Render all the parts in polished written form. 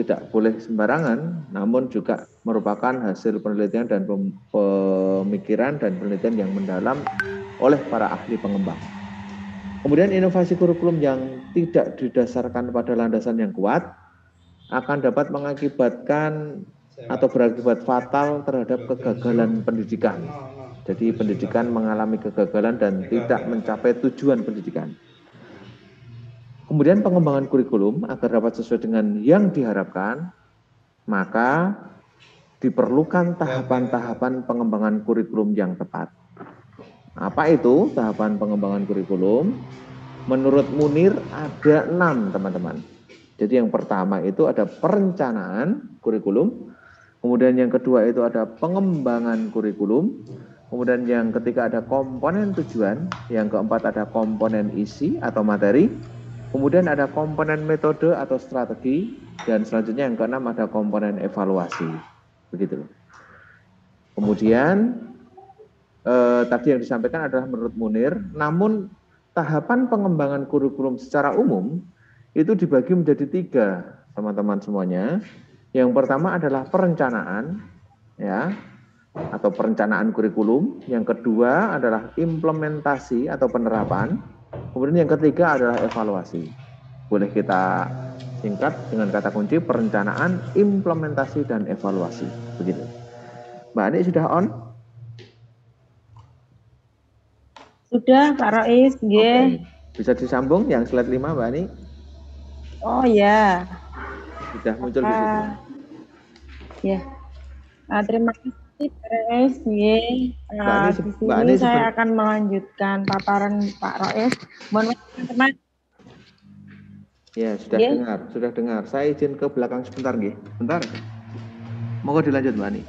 tidak boleh sembarangan, namun juga merupakan hasil penelitian dan pemikiran dan penelitian yang mendalam oleh para ahli pengembang. Kemudian inovasi kurikulum yang tidak didasarkan pada landasan yang kuat akan dapat mengakibatkan atau berakibat fatal terhadap kegagalan pendidikan. Jadi pendidikan mengalami kegagalan dan tidak mencapai tujuan pendidikan. Kemudian pengembangan kurikulum agar dapat sesuai dengan yang diharapkan, maka diperlukan tahapan-tahapan pengembangan kurikulum yang tepat. Apa itu tahapan pengembangan kurikulum? Menurut Munir ada 6, teman-teman. Jadi yang pertama itu ada perencanaan kurikulum, kemudian yang kedua itu ada pengembangan kurikulum, kemudian yang ketiga ada komponen tujuan, yang keempat ada komponen isi atau materi, kemudian ada komponen metode atau strategi, dan selanjutnya yang keenam ada komponen evaluasi. Begitu. Kemudian tadi yang disampaikan adalah menurut Munir, namun tahapan pengembangan kurikulum secara umum itu dibagi menjadi 3, teman-teman semuanya. Yang pertama adalah perencanaan, ya, atau perencanaan kurikulum. Yang kedua adalah implementasi atau penerapan. Kemudian yang ketiga adalah evaluasi. Boleh kita singkat dengan kata kunci perencanaan, implementasi, dan evaluasi. Begitu. Mbak Ani sudah on? Sudah, Pak Rais. Oke. Bisa disambung yang slide 5, Mbak Ani? Oh ya. Sudah muncul di situ. Ya. Terima kasih Pak Rais. Di sini saya akan melanjutkan paparan Pak Rais. Mohon maaf teman-teman. Ya, sudah dengar. Saya izin ke belakang sebentar, nggih. Bentar. Mau dilanjut, Mbak Ani.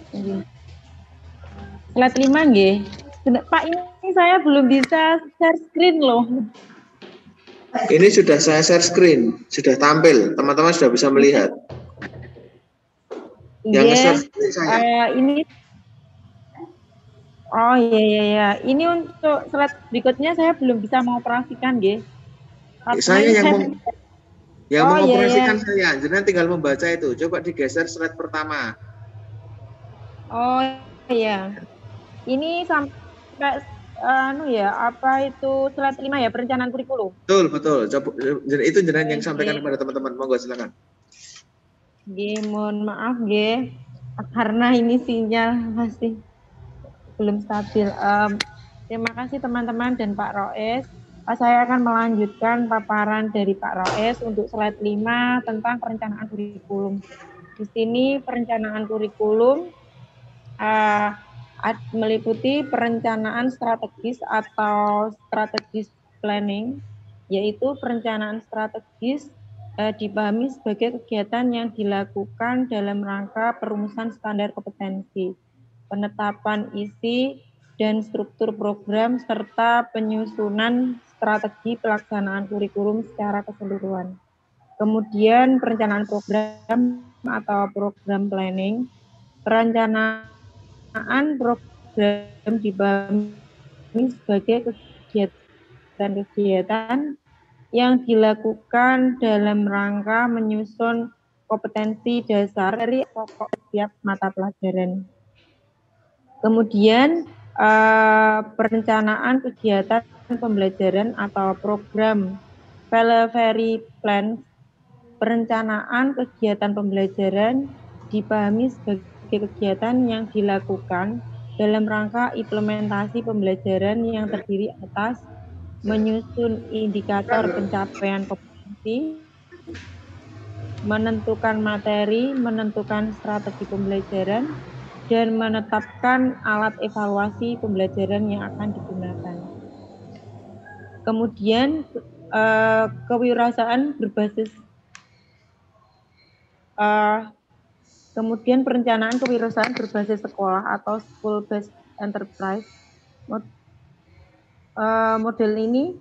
Slide 5, nggih. Pak, ini saya belum bisa share screen loh. Ini sudah saya share screen, sudah tampil. Teman-teman sudah bisa melihat. Yang share screen saya. Ini oh iya. Ini untuk slide berikutnya saya belum bisa mengoperasikan, nggih. Saya yang mengoperasikan saya, jenengan tinggal membaca itu. Coba digeser slide pertama. Oh iya. Ini sampai apa itu slide 5 ya, perencanaan kurikulum. Betul. Coba itu jenengan yang sampaikan kepada teman-teman. Monggo silakan. Mohon maaf karena ini sinyal masih belum stabil. Terima kasih teman-teman dan Pak Roes. Saya akan melanjutkan paparan dari Pak Roes untuk slide 5 tentang perencanaan kurikulum. Di sini perencanaan kurikulum meliputi perencanaan strategis atau strategis planning, yaitu perencanaan strategis dipahami sebagai kegiatan yang dilakukan dalam rangka perumusan standar kompetensi, penetapan isi dan struktur program, serta penyusunan strategi pelaksanaan kurikulum secara keseluruhan. Kemudian perencanaan program atau program planning, perencanaan program dipahami sebagai kegiatan yang dilakukan dalam rangka menyusun kompetensi dasar dari pokok setiap mata pelajaran. Kemudian perencanaan kegiatan pembelajaran atau program delivery plan, perencanaan kegiatan pembelajaran dipahami sebagai kegiatan yang dilakukan dalam rangka implementasi pembelajaran yang terdiri atas menyusun indikator pencapaian kompetensi, menentukan materi, menentukan strategi pembelajaran, dan menetapkan alat evaluasi pembelajaran yang akan digunakan. Kemudian kewirausahaan berbasis kemudian perencanaan kewirausahaan berbasis sekolah atau school based enterprise. Model ini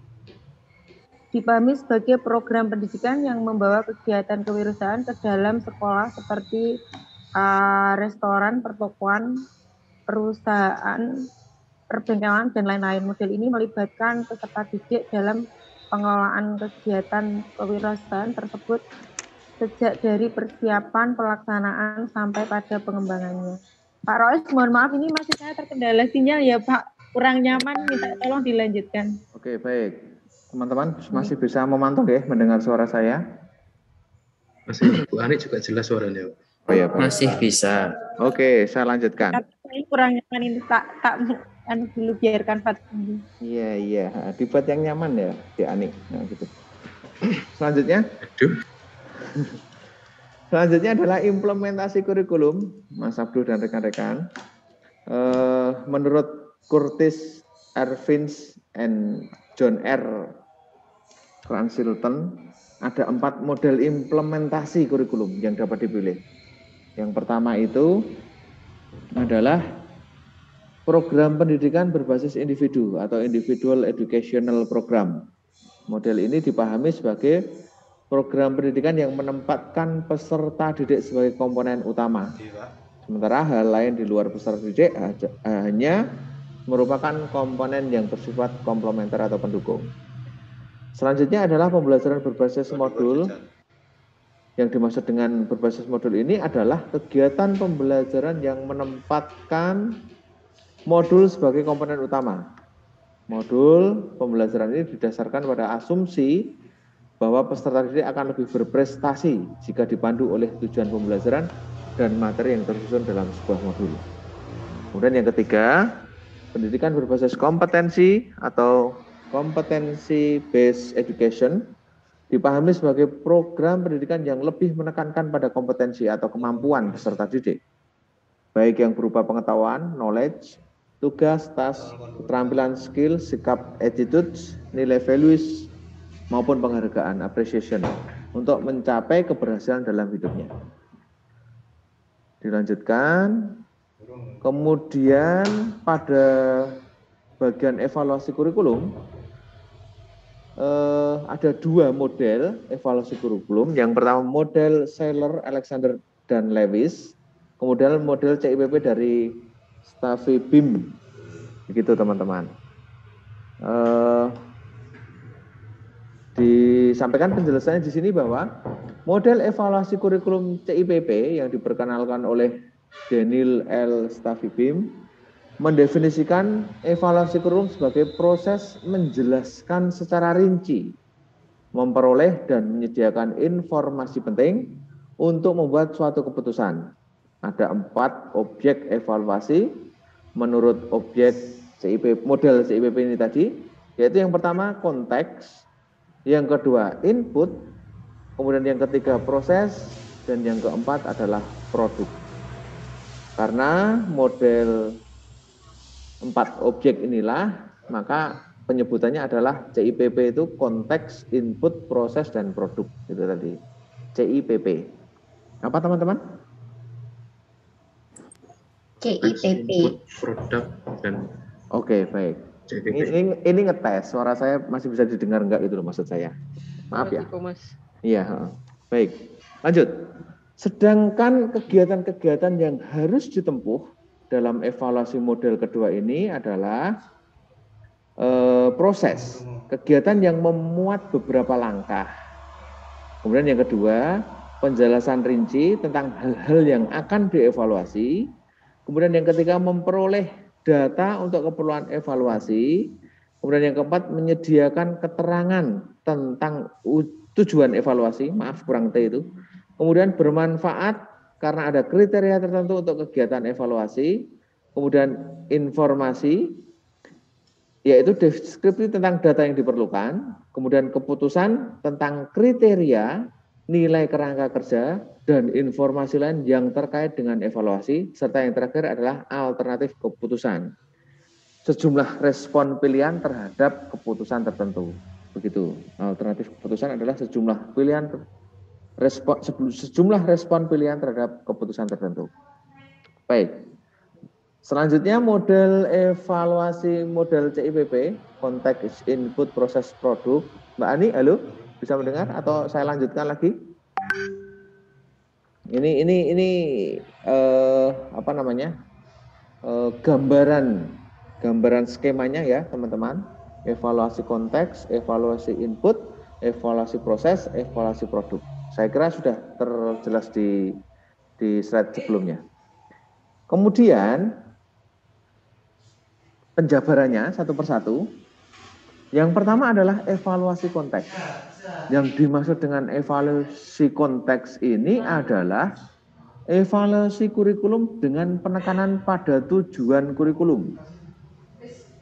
dipahami sebagai program pendidikan yang membawa kegiatan kewirausahaan ke dalam sekolah seperti restoran, pertokoan, perusahaan, perbengkelan, dan lain-lain. Model ini melibatkan peserta didik dalam pengelolaan kegiatan kewirausahaan tersebut sejak dari persiapan, pelaksanaan, sampai pada pengembangannya. Pak Rois, mohon maaf ini masih saya terkendala sinyal ya Pak, kurang nyaman, minta tolong dilanjutkan. Oke, baik. Teman-teman masih bisa memantau ya, mendengar suara saya? Masih, Bu Ani juga jelas suaranya. Oh ya, baik. Masih bisa. Oke, saya lanjutkan. Tapi kurang nyaman ini tak dulu biarkan Pak. Iya. Dibuat yang nyaman ya, Di Ani. Nah, gitu. Selanjutnya. Aduh. Selanjutnya adalah implementasi kurikulum, Mas Abdul dan rekan-rekan. Menurut Curtis R. Finch and John R. Cransilton, ada 4 model implementasi kurikulum yang dapat dipilih. Yang pertama itu adalah program pendidikan berbasis individu atau individual educational program. Model ini dipahami sebagai program pendidikan yang menempatkan peserta didik sebagai komponen utama. Sementara hal lain di luar peserta didik hanya merupakan komponen yang bersifat komplementer atau pendukung. Selanjutnya adalah pembelajaran berbasis modul. Yang dimaksud dengan berbasis modul ini adalah kegiatan pembelajaran yang menempatkan modul sebagai komponen utama. Modul pembelajaran ini didasarkan pada asumsi bahwa peserta didik akan lebih berprestasi jika dipandu oleh tujuan pembelajaran dan materi yang tersusun dalam sebuah modul. Kemudian yang ketiga, pendidikan berbasis kompetensi atau competency based education dipahami sebagai program pendidikan yang lebih menekankan pada kompetensi atau kemampuan peserta didik, baik yang berupa pengetahuan, knowledge, tugas, task, keterampilan, skill, sikap, attitudes, nilai values, maupun penghargaan, appreciation, untuk mencapai keberhasilan dalam hidupnya. Dilanjutkan, kemudian pada bagian evaluasi kurikulum, ada 2 model evaluasi kurikulum. Yang pertama model Saylor, Alexander, dan Lewis, kemudian model CIPP dari Staffy BIM. Begitu teman-teman. Disampaikan penjelasannya di sini bahwa model evaluasi kurikulum CIPP yang diperkenalkan oleh Daniel L. Staffy BIM mendefinisikan evaluasi kurikulum sebagai proses menjelaskan secara rinci, memperoleh dan menyediakan informasi penting untuk membuat suatu keputusan. Ada 4 objek evaluasi menurut objek CIPP, model CIPP ini tadi, yaitu yang pertama konteks, yang kedua input, kemudian yang ketiga proses, dan yang keempat adalah produk. Karena model 4 objek inilah, maka penyebutannya adalah CIPP itu konteks, input, proses, dan produk. Itu tadi CIPP. Apa teman-teman? CIPP. Produk dan. Oke, baik. Ini ngetes, suara saya masih bisa didengar enggak itu loh maksud saya. Maaf ya. Iya, baik. Lanjut. Sedangkan kegiatan-kegiatan yang harus ditempuh dalam evaluasi model kedua ini adalah proses. Kegiatan yang memuat beberapa langkah. Kemudian yang kedua, penjelasan rinci tentang hal-hal yang akan dievaluasi. Kemudian yang ketiga, memperoleh data untuk keperluan evaluasi. Kemudian yang keempat, menyediakan keterangan tentang tujuan evaluasi. Maaf, kurang T itu. Kemudian bermanfaat karena ada kriteria tertentu untuk kegiatan evaluasi. Kemudian informasi, yaitu deskripsi tentang data yang diperlukan. Kemudian keputusan tentang kriteria, nilai kerangka kerja, dan informasi lain yang terkait dengan evaluasi, serta yang terakhir adalah alternatif keputusan. Sejumlah respon pilihan terhadap keputusan tertentu. Begitu. Alternatif keputusan adalah sejumlah respon pilihan terhadap keputusan tertentu. Baik. Selanjutnya model evaluasi model CIPP, konteks, input, proses, produk. Mbak Ani, halo? Bisa mendengar atau saya lanjutkan lagi? Ini apa namanya? Gambaran skemanya ya, teman-teman. Evaluasi konteks, evaluasi input, evaluasi proses, evaluasi produk. Saya kira sudah terjelas di slide sebelumnya. Kemudian penjabarannya satu persatu. Yang pertama adalah evaluasi konteks. Yang dimaksud dengan evaluasi konteks ini adalah evaluasi kurikulum dengan penekanan pada tujuan kurikulum.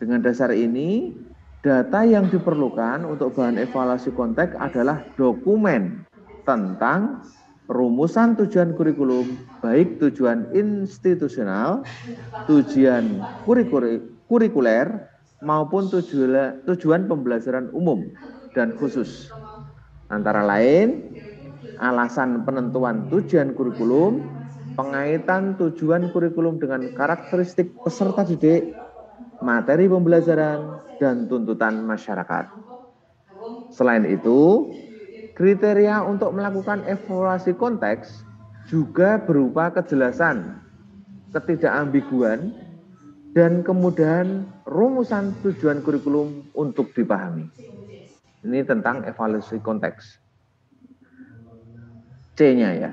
Dengan dasar ini, data yang diperlukan untuk bahan evaluasi konteks adalah dokumen tentang rumusan tujuan kurikulum, baik tujuan institusional, tujuan kurikuler, maupun tujuan pembelajaran umum dan khusus. Antara lain, alasan penentuan tujuan kurikulum, pengaitan tujuan kurikulum dengan karakteristik peserta didik, materi pembelajaran, dan tuntutan masyarakat. Selain itu, kriteria untuk melakukan evaluasi konteks juga berupa kejelasan, ketidakambiguan, dan kemudahan rumusan tujuan kurikulum untuk dipahami. Ini tentang evaluasi konteks. C-nya ya.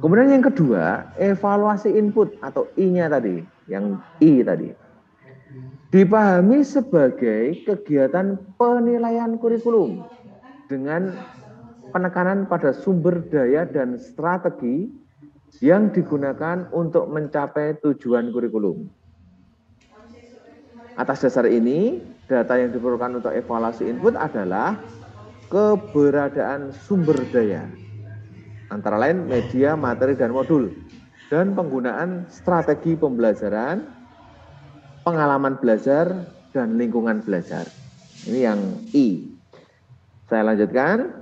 Kemudian yang kedua, evaluasi input atau I-nya tadi, yang I tadi. Dipahami sebagai kegiatan penilaian kurikulum dengan penekanan pada sumber daya dan strategi yang digunakan untuk mencapai tujuan kurikulum. Atas dasar ini, data yang diperlukan untuk evaluasi input adalah keberadaan sumber daya, antara lain media, materi, dan modul, dan penggunaan strategi pembelajaran, pengalaman belajar, dan lingkungan belajar. Ini yang I. Saya lanjutkan.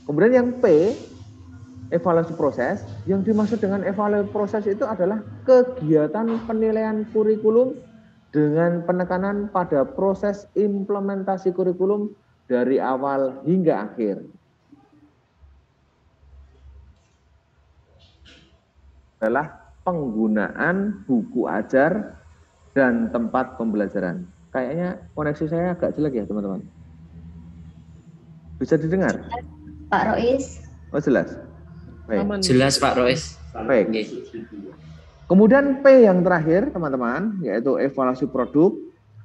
Kemudian yang P, evaluasi proses. Yang dimaksud dengan evaluasi proses itu adalah kegiatan penilaian kurikulum dengan penekanan pada proses implementasi kurikulum dari awal hingga akhir. Adalah penggunaan buku ajar dan tempat pembelajaran. Kayaknya koneksi saya agak jelek ya teman-teman. Bisa didengar? Pak Rois. Oh jelas. Baik. Jelas Pak Rois. Baik. Kemudian P yang terakhir teman-teman, yaitu evaluasi produk,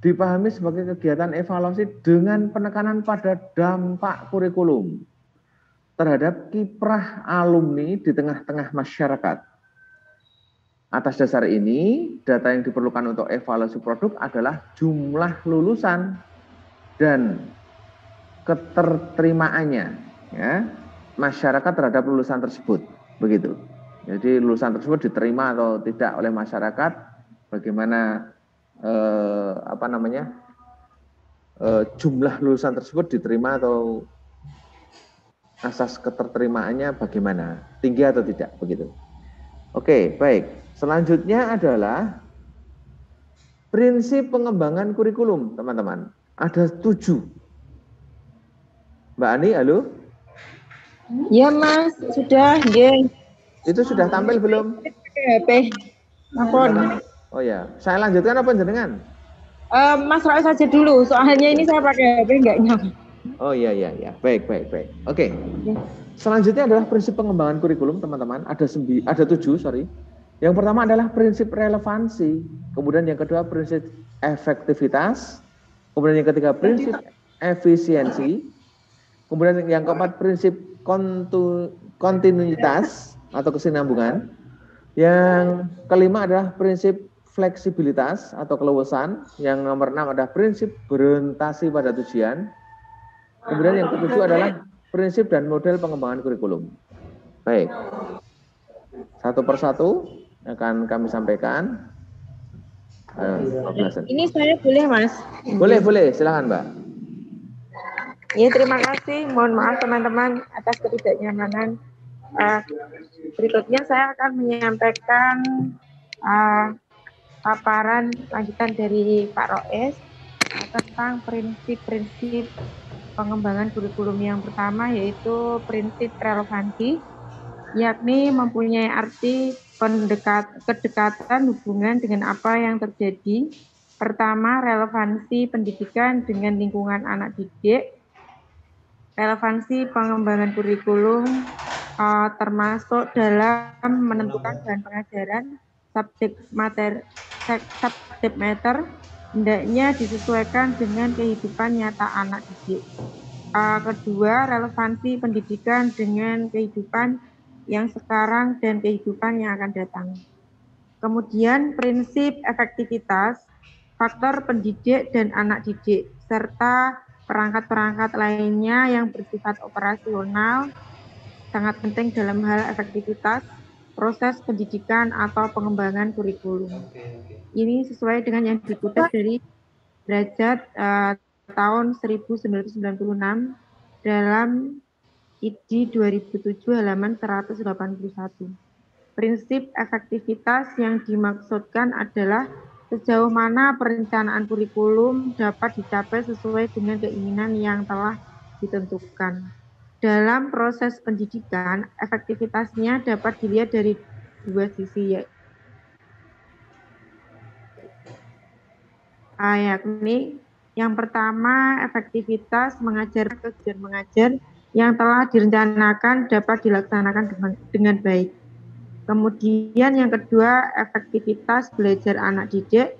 dipahami sebagai kegiatan evaluasi dengan penekanan pada dampak kurikulum terhadap kiprah alumni di tengah-tengah masyarakat. Atas dasar ini, data yang diperlukan untuk evaluasi produk adalah jumlah lulusan dan keterterimaannya, ya, masyarakat terhadap lulusan tersebut, begitu. Jadi lulusan tersebut diterima atau tidak oleh masyarakat, bagaimana jumlah lulusan tersebut diterima atau asas keterterimaannya bagaimana, tinggi atau tidak, begitu. Oke, baik. Selanjutnya adalah prinsip pengembangan kurikulum, teman-teman. Ada 7. Mbak Ani, halo? Ya Mas, sudah. Ya. Itu sudah tampil belum? HP. Maafkan. Oh ya, saya lanjutkan apa jenengan? Mas Rois saja dulu, soalnya ini saya pakai HP enggak nyampe. Oh iya. Baik. Oke. Selanjutnya adalah prinsip pengembangan kurikulum, teman-teman. Ada 7, sorry. Yang pertama adalah prinsip relevansi, kemudian yang kedua prinsip efektivitas, kemudian yang ketiga prinsip efisiensi, kemudian yang keempat prinsip kontinuitas atau kesinambungan, yang kelima adalah prinsip fleksibilitas atau keluasan, yang nomor 6 adalah prinsip berorientasi pada tujuan, kemudian yang ketujuh adalah prinsip dan model pengembangan kurikulum. Baik, satu persatu akan kami sampaikan. Ini saya boleh Mas? Boleh, silakan Mbak. Ya, terima kasih. Mohon maaf teman-teman atas ketidaknyamanan. Berikutnya saya akan menyampaikan paparan lanjutan dari Pak Rois tentang prinsip-prinsip pengembangan kurikulum. Yang pertama yaitu prinsip relevansi, yakni mempunyai arti kedekatan hubungan dengan apa yang terjadi. Pertama, relevansi pendidikan dengan lingkungan anak didik, relevansi pengembangan kurikulum termasuk dalam menentukan bahan pengajaran, subjek matter, hendaknya disesuaikan dengan kehidupan nyata anak didik. Kedua, relevansi pendidikan dengan kehidupan yang sekarang dan kehidupan yang akan datang. Kemudian prinsip efektivitas, faktor pendidik dan anak didik, serta perangkat-perangkat lainnya yang bersifat operasional sangat penting dalam hal efektivitas proses pendidikan atau pengembangan kurikulum. Ini sesuai dengan yang dikutip dari Derajat tahun 1996 dalam ID 2007 halaman 181. Prinsip efektivitas yang dimaksudkan adalah sejauh mana perencanaan kurikulum dapat dicapai sesuai dengan keinginan yang telah ditentukan. Dalam proses pendidikan, efektivitasnya dapat dilihat dari dua sisi, yakni yang pertama, efektivitas kegiatan mengajar yang telah direncanakan dapat dilaksanakan dengan baik. Kemudian yang kedua, efektivitas belajar anak didik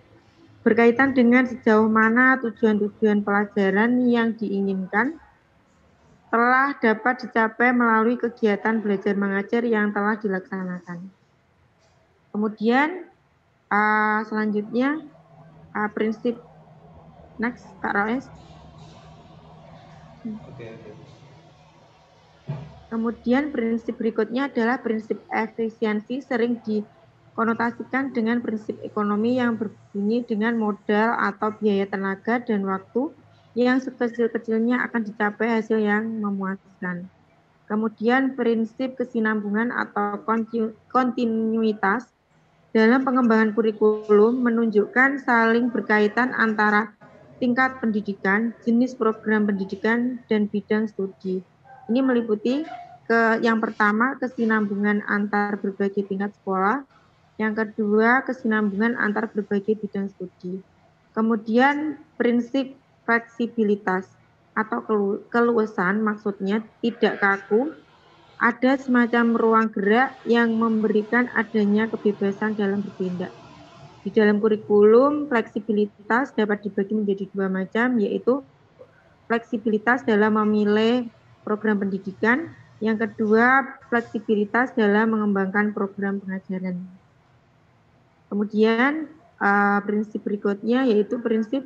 berkaitan dengan sejauh mana tujuan-tujuan pelajaran yang diinginkan telah dapat dicapai melalui kegiatan belajar mengajar yang telah dilaksanakan. Kemudian selanjutnya prinsip next Pak Roes. Kemudian prinsip berikutnya adalah prinsip efisiensi, sering dikonotasikan dengan prinsip ekonomi yang berbunyi dengan modal atau biaya tenaga dan waktu yang sekecil-kecilnya akan dicapai hasil yang memuaskan. Kemudian prinsip kesinambungan atau kontinuitas dalam pengembangan kurikulum menunjukkan saling berkaitan antara tingkat pendidikan, jenis program pendidikan, dan bidang studi. Ini meliputi yang pertama, kesinambungan antar berbagai tingkat sekolah. Yang kedua, kesinambungan antar berbagai bidang studi. Kemudian prinsip fleksibilitas atau keluasan, maksudnya tidak kaku, ada semacam ruang gerak yang memberikan adanya kebebasan dalam bertindak. Di dalam kurikulum, fleksibilitas dapat dibagi menjadi dua macam, yaitu fleksibilitas dalam memilih program pendidikan, yang kedua fleksibilitas dalam mengembangkan program pengajaran. Kemudian prinsip berikutnya yaitu prinsip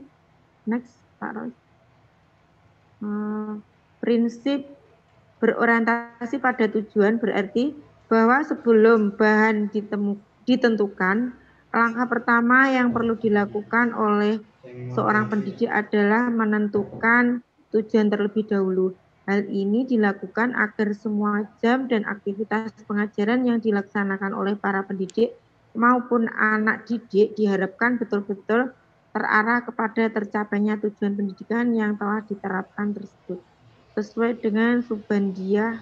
next Pak Roy. Prinsip berorientasi pada tujuan berarti bahwa sebelum bahan ditentukan, langkah pertama yang perlu dilakukan oleh seorang pendidik adalah menentukan tujuan terlebih dahulu. Hal ini dilakukan agar semua jam dan aktivitas pengajaran yang dilaksanakan oleh para pendidik maupun anak didik diharapkan betul-betul terarah kepada tercapainya tujuan pendidikan yang telah diterapkan tersebut. Sesuai dengan Subhandiah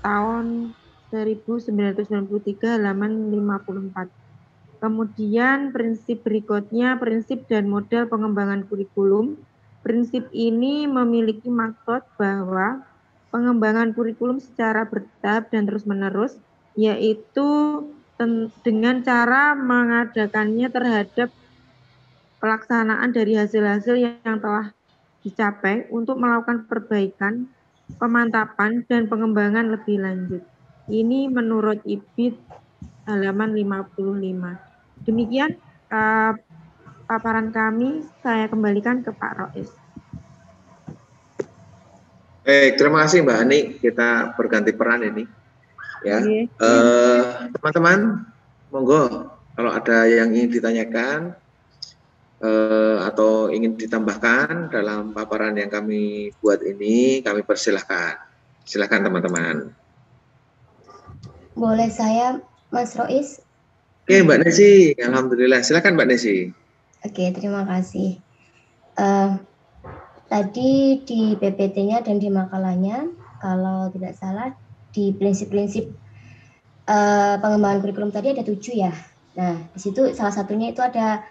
tahun 1993 halaman 54. Kemudian prinsip berikutnya, prinsip dan model pengembangan kurikulum. Prinsip ini memiliki maksud bahwa pengembangan kurikulum secara bertahap dan terus-menerus, yaitu dengan cara mengadakannya terhadap pelaksanaan dari hasil-hasil yang telah dicapai untuk melakukan perbaikan, pemantapan, dan pengembangan lebih lanjut. Ini menurut IBIT halaman 55. Demikian paparan kami, saya kembalikan ke Pak Rois. Baik, terima kasih Mbak Ani. Kita berganti peran ini. Ya, teman-teman, monggo kalau ada yang ingin ditanyakan atau ingin ditambahkan dalam paparan yang kami buat ini, kami persilahkan. Silakan teman-teman. Boleh saya, Mas Rois? Oke, Mbak Nesi, alhamdulillah. Silakan Mbak Nesi. Oke, terima kasih. Tadi di PPT-nya dan di makalahnya, kalau tidak salah, di prinsip-prinsip pengembangan kurikulum tadi ada 7 ya. Nah, di situ salah satunya itu ada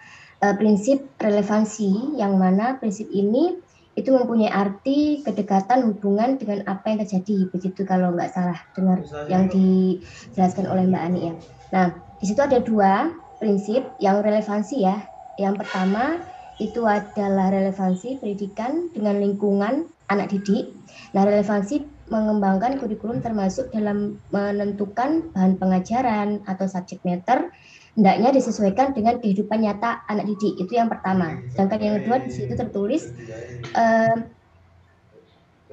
prinsip relevansi, yang mana prinsip ini itu mempunyai arti kedekatan hubungan dengan apa yang terjadi, begitu kalau nggak salah dengar yang dijelaskan oleh Mbak Ani ya. Nah, di situ ada 2 prinsip yang relevansi ya. Yang pertama itu adalah relevansi pendidikan dengan lingkungan anak didik. Nah, relevansi mengembangkan kurikulum termasuk dalam menentukan bahan pengajaran atau subject matter hendaknya disesuaikan dengan kehidupan nyata anak didik. Itu yang pertama. Sedangkan yang kedua di situ tertulis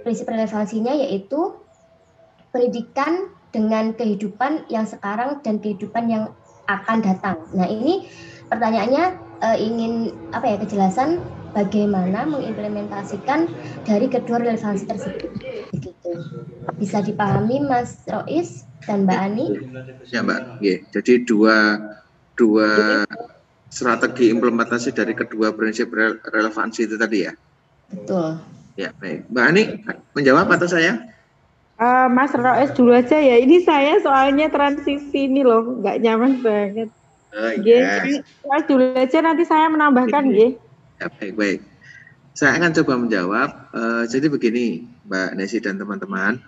prinsip relevansinya yaitu pendidikan dengan kehidupan yang sekarang dan kehidupan yang akan datang. Nah, ini pertanyaannya ingin kejelasan bagaimana mengimplementasikan dari kedua relevansi tersebut. Begitu. Bisa dipahami Mas Rois dan Mbak Ani? Ya Mbak, jadi dua strategi implementasi dari kedua prinsip relevansi itu tadi ya? Betul. Ya, baik. Mbak Ani, menjawab atau saya? Mas Roes dulu aja ya. Ini saya soalnya transisi ini loh, nggak nyaman banget. Mas dulu aja, nanti saya menambahkan, nggih. Ya, baik. Saya akan coba menjawab. Jadi begini, Mbak Nesi dan teman-teman.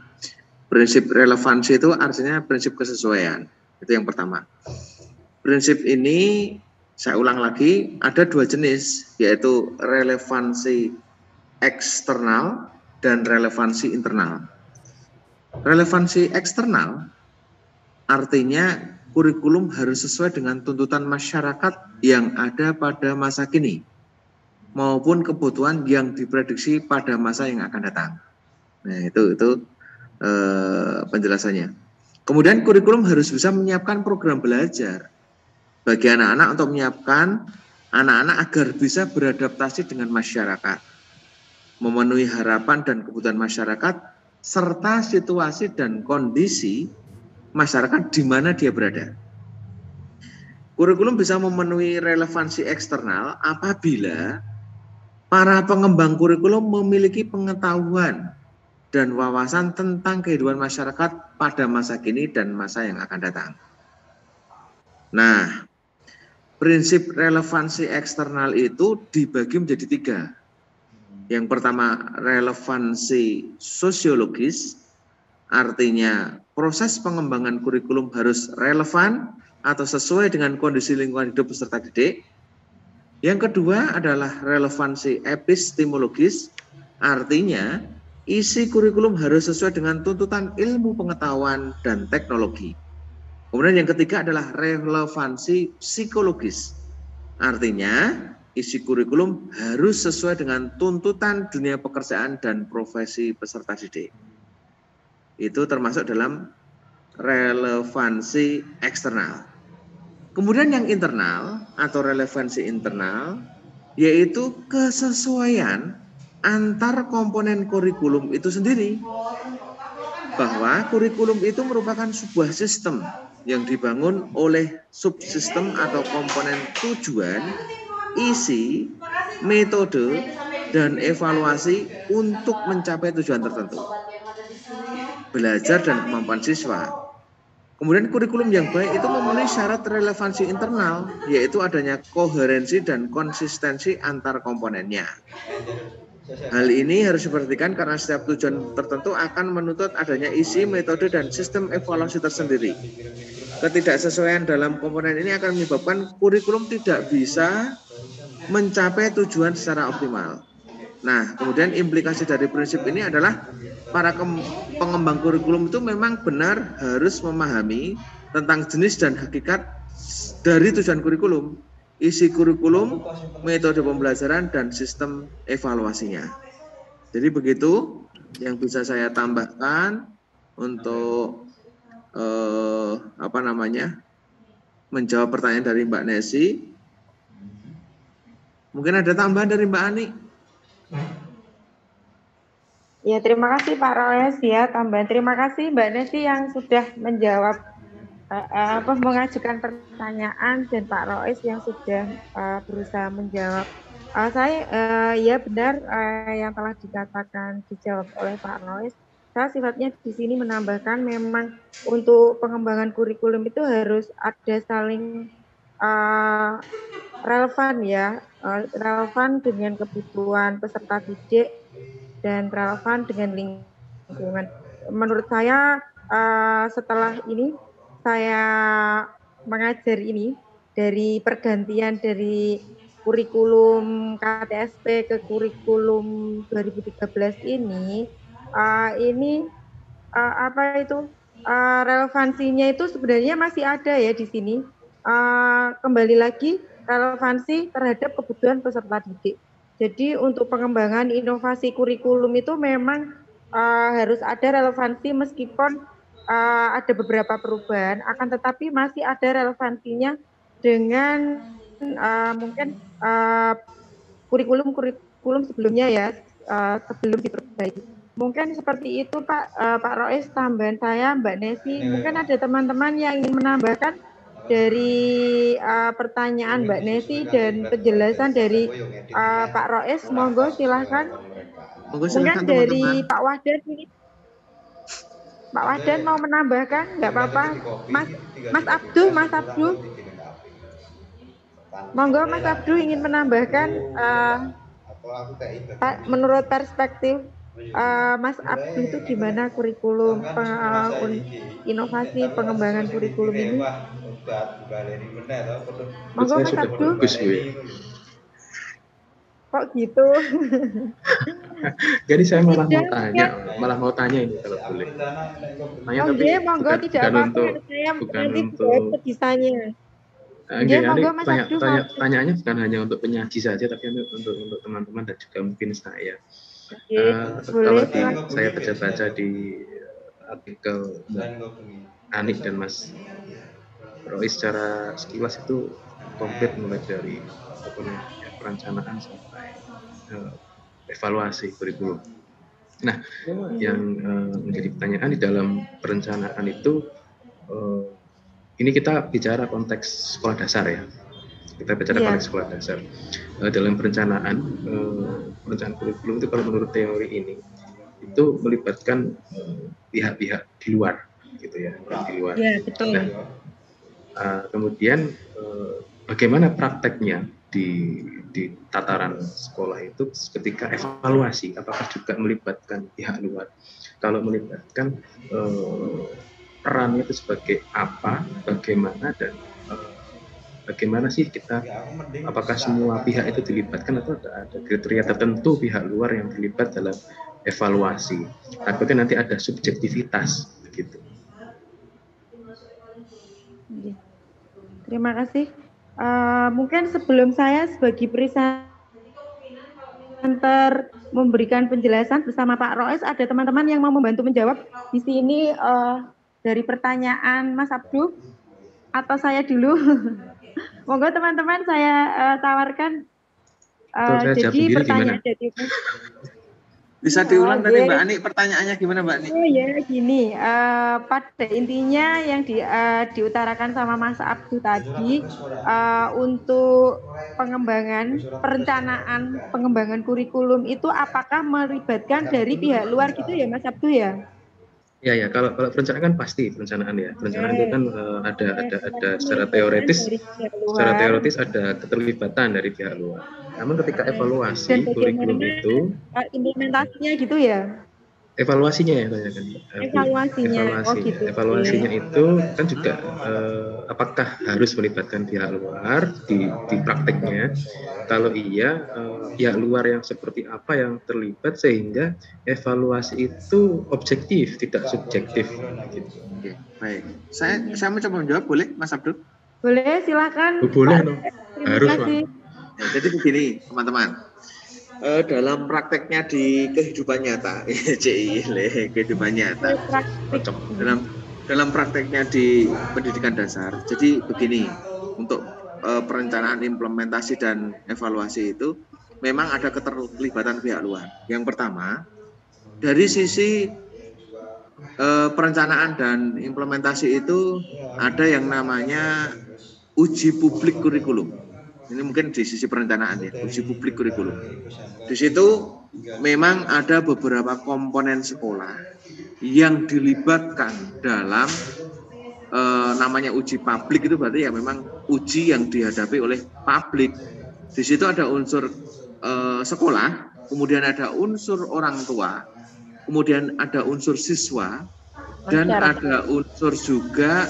Prinsip relevansi itu artinya prinsip kesesuaian. Itu yang pertama. Prinsip ini, saya ulang lagi, ada 2 jenis, yaitu relevansi eksternal dan relevansi internal. Relevansi eksternal artinya kurikulum harus sesuai dengan tuntutan masyarakat yang ada pada masa kini maupun kebutuhan yang diprediksi pada masa yang akan datang. Nah, itu penjelasannya. Kemudian kurikulum harus bisa menyiapkan program belajar bagi anak-anak untuk menyiapkan anak-anak agar bisa beradaptasi dengan masyarakat, memenuhi harapan dan kebutuhan masyarakat serta situasi dan kondisi masyarakat di mana dia berada. Kurikulum bisa memenuhi relevansi eksternal apabila para pengembang kurikulum memiliki pengetahuan dan wawasan tentang kehidupan masyarakat pada masa kini dan masa yang akan datang. Nah, prinsip relevansi eksternal itu dibagi menjadi 3. Yang pertama, relevansi sosiologis, artinya proses pengembangan kurikulum harus relevan atau sesuai dengan kondisi lingkungan hidup peserta didik. Yang kedua adalah relevansi epistemologis, artinya isi kurikulum harus sesuai dengan tuntutan ilmu pengetahuan dan teknologi. Kemudian yang ketiga adalah relevansi psikologis, artinya isi kurikulum harus sesuai dengan tuntutan dunia pekerjaan dan profesi peserta didik. Itu termasuk dalam relevansi eksternal. Kemudian yang internal atau relevansi internal yaitu kesesuaian antar komponen kurikulum itu sendiri. Bahwa kurikulum itu merupakan sebuah sistem yang dibangun oleh subsistem atau komponen tujuan, isi, metode, dan evaluasi untuk mencapai tujuan tertentu. Belajar dan kemampuan siswa. Kemudian kurikulum yang baik itu memenuhi syarat relevansi internal, yaitu adanya koherensi dan konsistensi antar komponennya. Hal ini harus diperhatikan karena setiap tujuan tertentu akan menuntut adanya isi, metode, dan sistem evaluasi tersendiri. Ketidaksesuaian dalam komponen ini akan menyebabkan kurikulum tidak bisa mencapai tujuan secara optimal. Nah, kemudian implikasi dari prinsip ini adalah para pengembang kurikulum itu memang benar harus memahami tentang jenis dan hakikat dari tujuan kurikulum, isi kurikulum, metode pembelajaran, dan sistem evaluasinya. Jadi begitu yang bisa saya tambahkan untuk menjawab pertanyaan dari Mbak Nesi. Mungkin ada tambahan dari Mbak Ani? Ya, terima kasih Pak Roes ya, tambahan. Terima kasih Mbak Nesi yang sudah menjawab, mengajukan pertanyaan, dan Pak Roes yang sudah berusaha menjawab. Ya benar yang telah dikatakan dijawab oleh Pak Roes. Saya sifatnya di sini menambahkan memang untuk pengembangan kurikulum itu harus ada saling relevan ya, relevan dengan kebutuhan peserta didik dan relevan dengan lingkungan. Menurut saya setelah ini saya mengajar ini dari pergantian dari kurikulum KTSP ke kurikulum 2013 ini relevansinya itu sebenarnya masih ada ya di sini. Kembali lagi relevansi terhadap kebutuhan peserta didik. Jadi untuk pengembangan inovasi kurikulum itu memang harus ada relevansi meskipun ada beberapa perubahan, akan tetapi masih ada relevansinya dengan mungkin kurikulum sebelumnya ya, sebelum diperbaiki. Mungkin seperti itu Pak Rois, tambahan saya Mbak Nesi. Mungkin ada teman-teman yang ingin menambahkan dari pertanyaan Mbak Nesi dan penjelasan dari Pak Rois. Monggo silahkan. Mungkin dari Pak Wahdan ini. Pak Wahdan mau menambahkan, nggak apa-apa. Mas Abdul. Monggo Mas Abdul ingin menambahkan menurut perspektif Mas Abdul itu gimana kurikulum inovasi pengembangan kurikulum ini? Monggo Mas Abdul. Kok gitu? Jadi saya malah mau tanya ini kalau boleh. Tanya, tapi monggo tidak apa-apa. Saya nanti buat kisahnya. Tanyaannya bukan hanya untuk penyaji saja, tapi untuk teman-teman dan juga mungkin saya. Kalau saya baca-baca di artikel Anik dan Mas Rois secara sekilas itu komplit mulai dari perencanaan sampai evaluasi kurikulum. Nah, yang menjadi pertanyaan di dalam perencanaan itu, ini kita bicara konteks sekolah dasar ya. Kita bicara konteks sekolah dasar. Dalam perencanaan kurikulum itu kalau menurut teori ini itu melibatkan pihak-pihak di luar, gitu ya, di luar. Ya, betul. Nah, kemudian bagaimana prakteknya di tataran sekolah itu ketika evaluasi, apakah juga melibatkan pihak luar? Kalau melibatkan, perannya itu sebagai apa, bagaimana, dan bagaimana sih kita, apakah semua pihak itu dilibatkan atau ada kriteria tertentu pihak luar yang terlibat dalam evaluasi? Apakah nanti ada subjektivitas begitu? Terima kasih. Mungkin sebelum saya sebagai presenter memberikan penjelasan bersama Pak Rois, ada teman-teman yang mau membantu menjawab di sini dari pertanyaan Mas Abdul, atau saya dulu? Monggo teman-teman saya tawarkan. Jadi pertanyaan dari bisa diulang tadi Mbak Ani, pertanyaannya gimana Mbak Ani? Oh ya gini, pada intinya yang diutarakan sama Mas Abdul tadi, untuk perencanaan pengembangan kurikulum itu apakah melibatkan dari pihak luar gitu ya Mas Abdul ya? Ya, kalau perencanaan kan pasti perencanaan ya. Perencanaan itu kan ada secara teoritis ada keterlibatan dari pihak luar. Namun ketika evaluasi kurikulum itu implementasinya gitu ya? Evaluasinya ya tanyakan. Evaluasinya itu kan juga apakah harus melibatkan pihak luar di prakteknya? Kalau iya, pihak luar yang seperti apa yang terlibat sehingga evaluasi itu objektif, tidak subjektif. Gitu. Oke, baik. Saya mencoba menjawab, boleh Mas Abdul? Boleh, silakan. Boleh dong. Harus Pak. Nah, jadi begini teman-teman. Dalam prakteknya di kehidupan nyata, kehidupan nyata, dalam prakteknya di pendidikan dasar. Jadi begini, untuk perencanaan, implementasi dan evaluasi itu memang ada keterlibatan pihak luar. Yang pertama, dari sisi perencanaan dan implementasi itu ada yang namanya uji publik kurikulum. Ini mungkin di sisi perencanaan ya, uji publik kurikulum. Di situ memang ada beberapa komponen sekolah yang dilibatkan dalam namanya uji publik. Itu berarti ya memang uji yang dihadapi oleh publik. Di situ ada unsur sekolah kemudian ada unsur orang tua, kemudian ada unsur siswa, dan ada unsur juga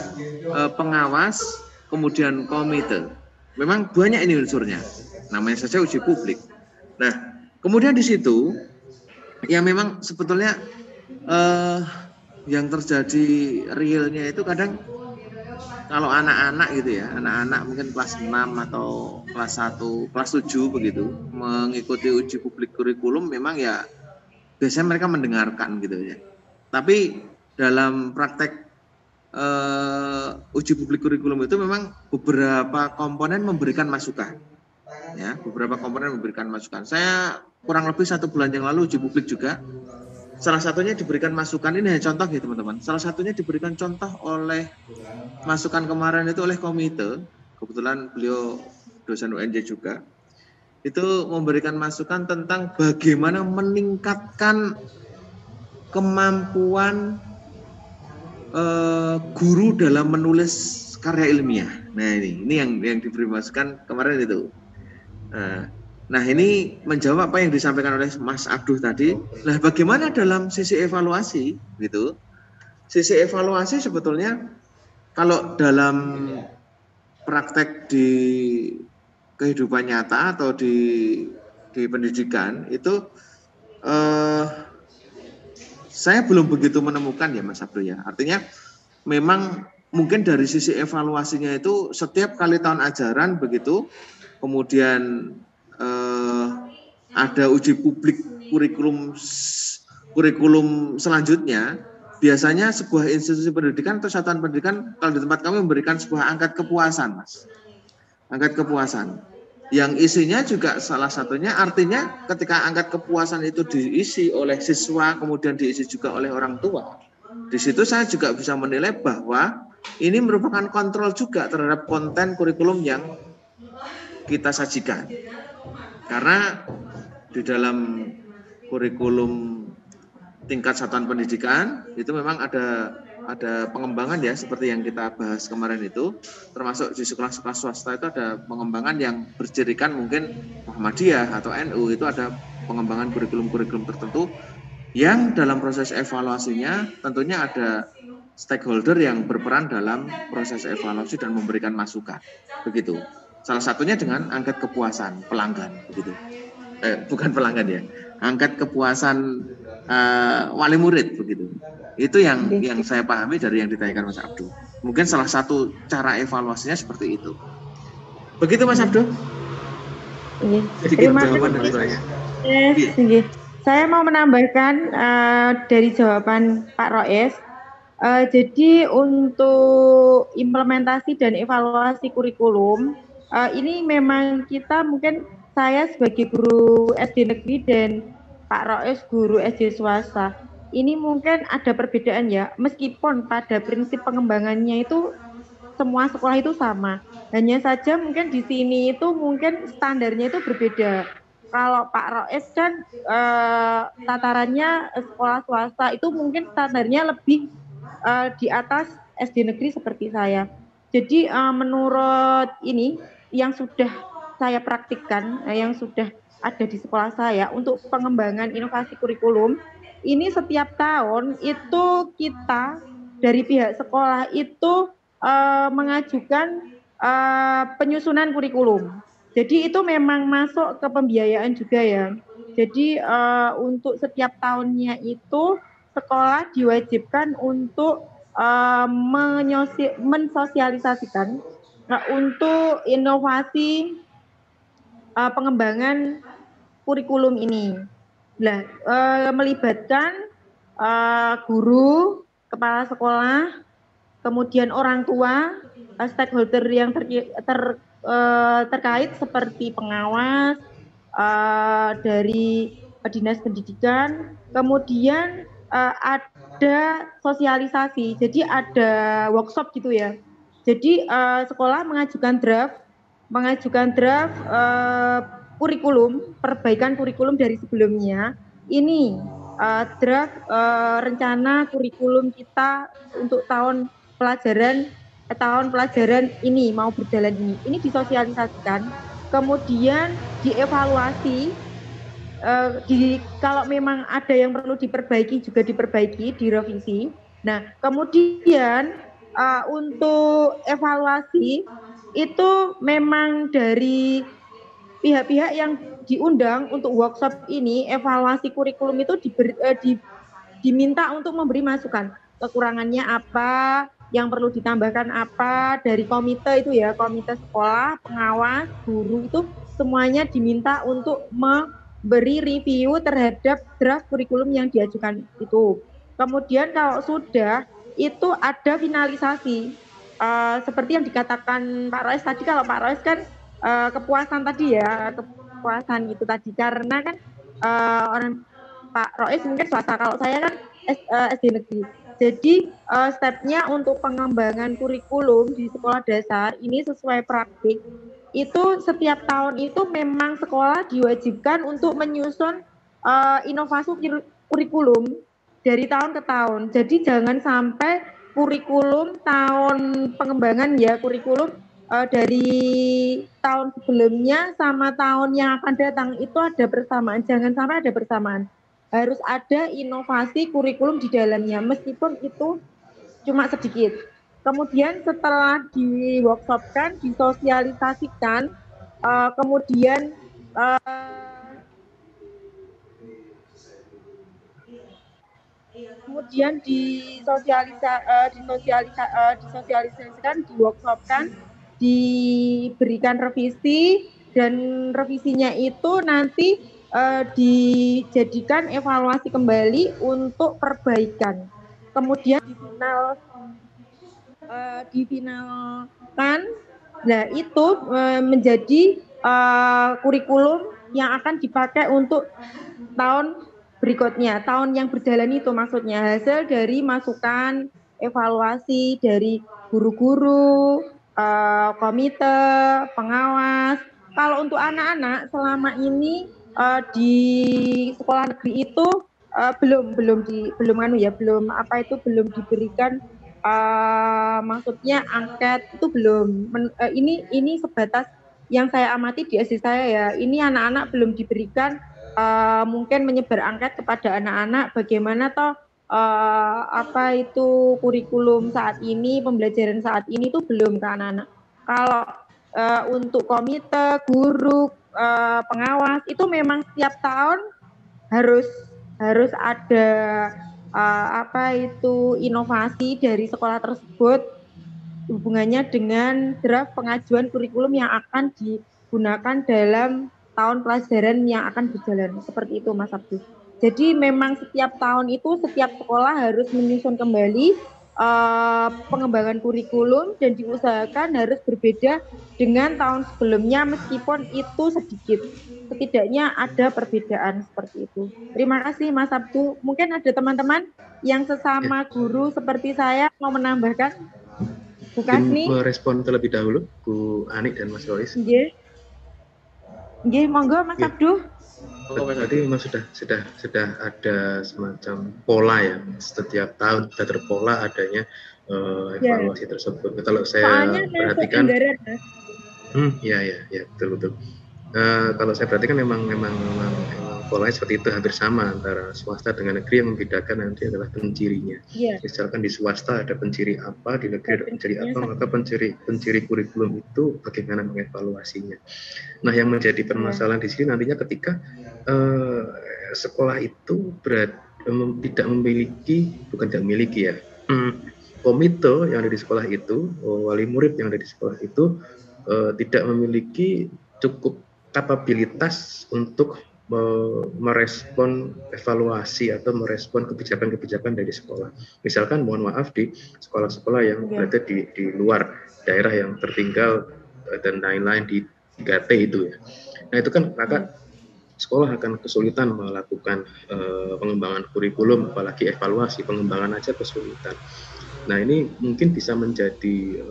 pengawas, kemudian komite. Memang banyak ini unsurnya, namanya saja uji publik. Nah, kemudian di situ, ya memang sebetulnya yang terjadi realnya itu kadang kalau anak-anak gitu ya, anak-anak mungkin kelas 6 atau kelas 1, kelas 7 begitu, mengikuti uji publik kurikulum memang ya biasanya mereka mendengarkan gitu ya. Tapi dalam praktek uji publik kurikulum itu memang beberapa komponen memberikan masukan. Ya, beberapa komponen memberikan masukan. Saya kurang lebih 1 bulan yang lalu uji publik juga. Salah satunya diberikan masukan, ini hanya contoh ya teman-teman. Salah satunya diberikan contoh oleh masukan kemarin itu oleh komite. Kebetulan beliau dosen UNJ juga. Itu memberikan masukan tentang bagaimana meningkatkan kemampuan guru dalam menulis karya ilmiah. Nah ini yang diberi masukan kemarin itu. Nah ini menjawab apa yang disampaikan oleh Mas Abduh tadi. Nah bagaimana dalam sisi evaluasi gitu? Sisi evaluasi sebetulnya kalau dalam praktek di kehidupan nyata atau di pendidikan itu saya belum begitu menemukan ya Mas Abduh ya. Artinya memang mungkin dari sisi evaluasinya itu setiap kali tahun ajaran begitu, kemudian ada uji publik kurikulum selanjutnya, biasanya sebuah institusi pendidikan atau satuan pendidikan kalau di tempat kami memberikan sebuah angkat kepuasan, Mas. Angkat kepuasan. Yang isinya juga salah satunya artinya ketika angkat kepuasan itu diisi oleh siswa, kemudian diisi juga oleh orang tua. Di situ saya juga bisa menilai bahwa ini merupakan kontrol juga terhadap konten kurikulum yang kita sajikan. Karena di dalam kurikulum tingkat satuan pendidikan itu memang ada pengembangan ya seperti yang kita bahas kemarin itu, termasuk di sekolah-sekolah swasta itu ada pengembangan yang bercirikan mungkin Muhammadiyah atau NU, itu ada pengembangan kurikulum-kurikulum tertentu yang dalam proses evaluasinya tentunya ada stakeholder yang berperan dalam proses evaluasi dan memberikan masukan begitu. Salah satunya dengan angkat kepuasan pelanggan begitu. Bukan pelanggan ya, angkat kepuasan wali murid begitu. Itu yang saya pahami dari yang ditanyakan Mas Abduh. Mungkin salah satu cara evaluasinya seperti itu. Begitu Mas Abduh? Iya. Sedikit jawaban dari saya. Iya. Saya mau menambahkan dari jawaban Pak Roes. Jadi untuk implementasi dan evaluasi kurikulum ini memang kita mungkin saya sebagai guru SD negeri dan Pak Roes guru SD swasta. Ini mungkin ada perbedaan ya, meskipun pada prinsip pengembangannya itu semua sekolah itu sama. Hanya saja mungkin di sini itu mungkin standarnya itu berbeda. Kalau Pak Roes kan tatarannya sekolah swasta itu mungkin standarnya lebih di atas SD negeri seperti saya. Jadi menurut ini yang sudah saya praktikkan, yang sudah ada di sekolah saya untuk pengembangan inovasi kurikulum, ini setiap tahun itu kita dari pihak sekolah itu mengajukan penyusunan kurikulum. Jadi itu memang masuk ke pembiayaan juga ya. Jadi untuk setiap tahunnya itu sekolah diwajibkan untuk mensosialisasikan untuk inovasi pengembangan kurikulum ini. Nah, melibatkan guru, kepala sekolah, kemudian orang tua, stakeholder yang terkait seperti pengawas dari dinas pendidikan, kemudian ada sosialisasi, jadi ada workshop gitu ya. Jadi sekolah mengajukan draft kurikulum, perbaikan kurikulum dari sebelumnya. Ini draft rencana kurikulum kita untuk tahun pelajaran ini mau berjalan ini. Ini disosialisasikan, kemudian dievaluasi kalau memang ada yang perlu diperbaiki juga diperbaiki, direvisi. Nah, kemudian untuk evaluasi itu memang dari pihak-pihak yang diundang untuk workshop ini, evaluasi kurikulum itu diminta untuk memberi masukan. Kekurangannya apa, yang perlu ditambahkan apa, dari komite itu ya, komite sekolah, pengawas, guru itu semuanya diminta untuk memberi review terhadap draft kurikulum yang diajukan itu. Kemudian kalau sudah, itu ada finalisasi. Seperti yang dikatakan Pak Roes tadi, kalau Pak Roes kan kepuasan tadi ya, kepuasan itu tadi, karena kan orang Pak Roes mungkin swasta, kalau saya kan SD negeri. Jadi stepnya untuk pengembangan kurikulum di sekolah dasar ini sesuai praktik, itu setiap tahun itu memang sekolah diwajibkan untuk menyusun inovasi kurikulum dari tahun ke tahun. Jadi jangan sampai kurikulum tahun pengembangan ya, kurikulum dari tahun sebelumnya sama tahun yang akan datang itu ada bersamaan. Jangan sampai ada bersamaan. Harus ada inovasi kurikulum di dalamnya, meskipun itu cuma sedikit. Kemudian setelah di workshopkan, disosialisasikan, kemudian disosialisasikan, diworkshopkan, diberikan revisi, dan revisinya itu nanti dijadikan evaluasi kembali untuk perbaikan. Kemudian difinalkan, nah itu menjadi kurikulum yang akan dipakai untuk tahun berikutnya, tahun yang berjalan itu maksudnya, hasil dari masukan, evaluasi dari guru-guru, komite, pengawas. Kalau untuk anak-anak selama ini di sekolah negeri itu belum diberikan maksudnya angket itu belum. Ini sebatas yang saya amati di SD saya ya. Ini anak-anak belum diberikan mungkin menyebar angket kepada anak-anak bagaimana toh apa itu kurikulum saat ini, pembelajaran saat ini itu belum ke anak-anak. Kalau untuk komite, guru, pengawas itu memang setiap tahun harus ada apa itu inovasi dari sekolah tersebut hubungannya dengan draft pengajuan kurikulum yang akan digunakan dalam tahun pelajaran yang akan berjalan. Seperti itu Mas Abdul. Jadi memang setiap tahun itu setiap sekolah harus menyusun kembali pengembangan kurikulum dan diusahakan harus berbeda dengan tahun sebelumnya meskipun itu sedikit. Setidaknya ada perbedaan seperti itu. Terima kasih Mas Abdul. Mungkin ada teman-teman yang sesama guru seperti saya mau menambahkan. Bukan nih. Merespon terlebih dahulu Bu Anik dan Mas Rois. Nggih, monggo Mas Abdul. Tadi memang sudah ada semacam pola ya, setiap tahun sudah terpola adanya evaluasi tersebut. Kalau saya perhatikan, ya betul. Kalau saya perhatikan memang polanya seperti itu, hampir sama antara swasta dengan negeri. Yang membedakan nanti adalah pencirinya. Misalkan di swasta ada penciri apa, di negeri ada penciri apa, maka penciri kurikulum itu bagaimana mengevaluasinya. Nah, yang menjadi permasalahan di sini nantinya ketika sekolah itu tidak memiliki komite yang ada di sekolah itu, wali murid yang ada di sekolah itu tidak memiliki cukup kapabilitas untuk merespon evaluasi atau merespon kebijakan-kebijakan dari sekolah. Misalkan mohon maaf di sekolah-sekolah yang berada di luar daerah yang tertinggal dan lain-lain di 3T itu ya. Nah itu kan maka sekolah akan kesulitan melakukan pengembangan kurikulum, apalagi evaluasi, pengembangan aja kesulitan. Nah ini mungkin bisa menjadi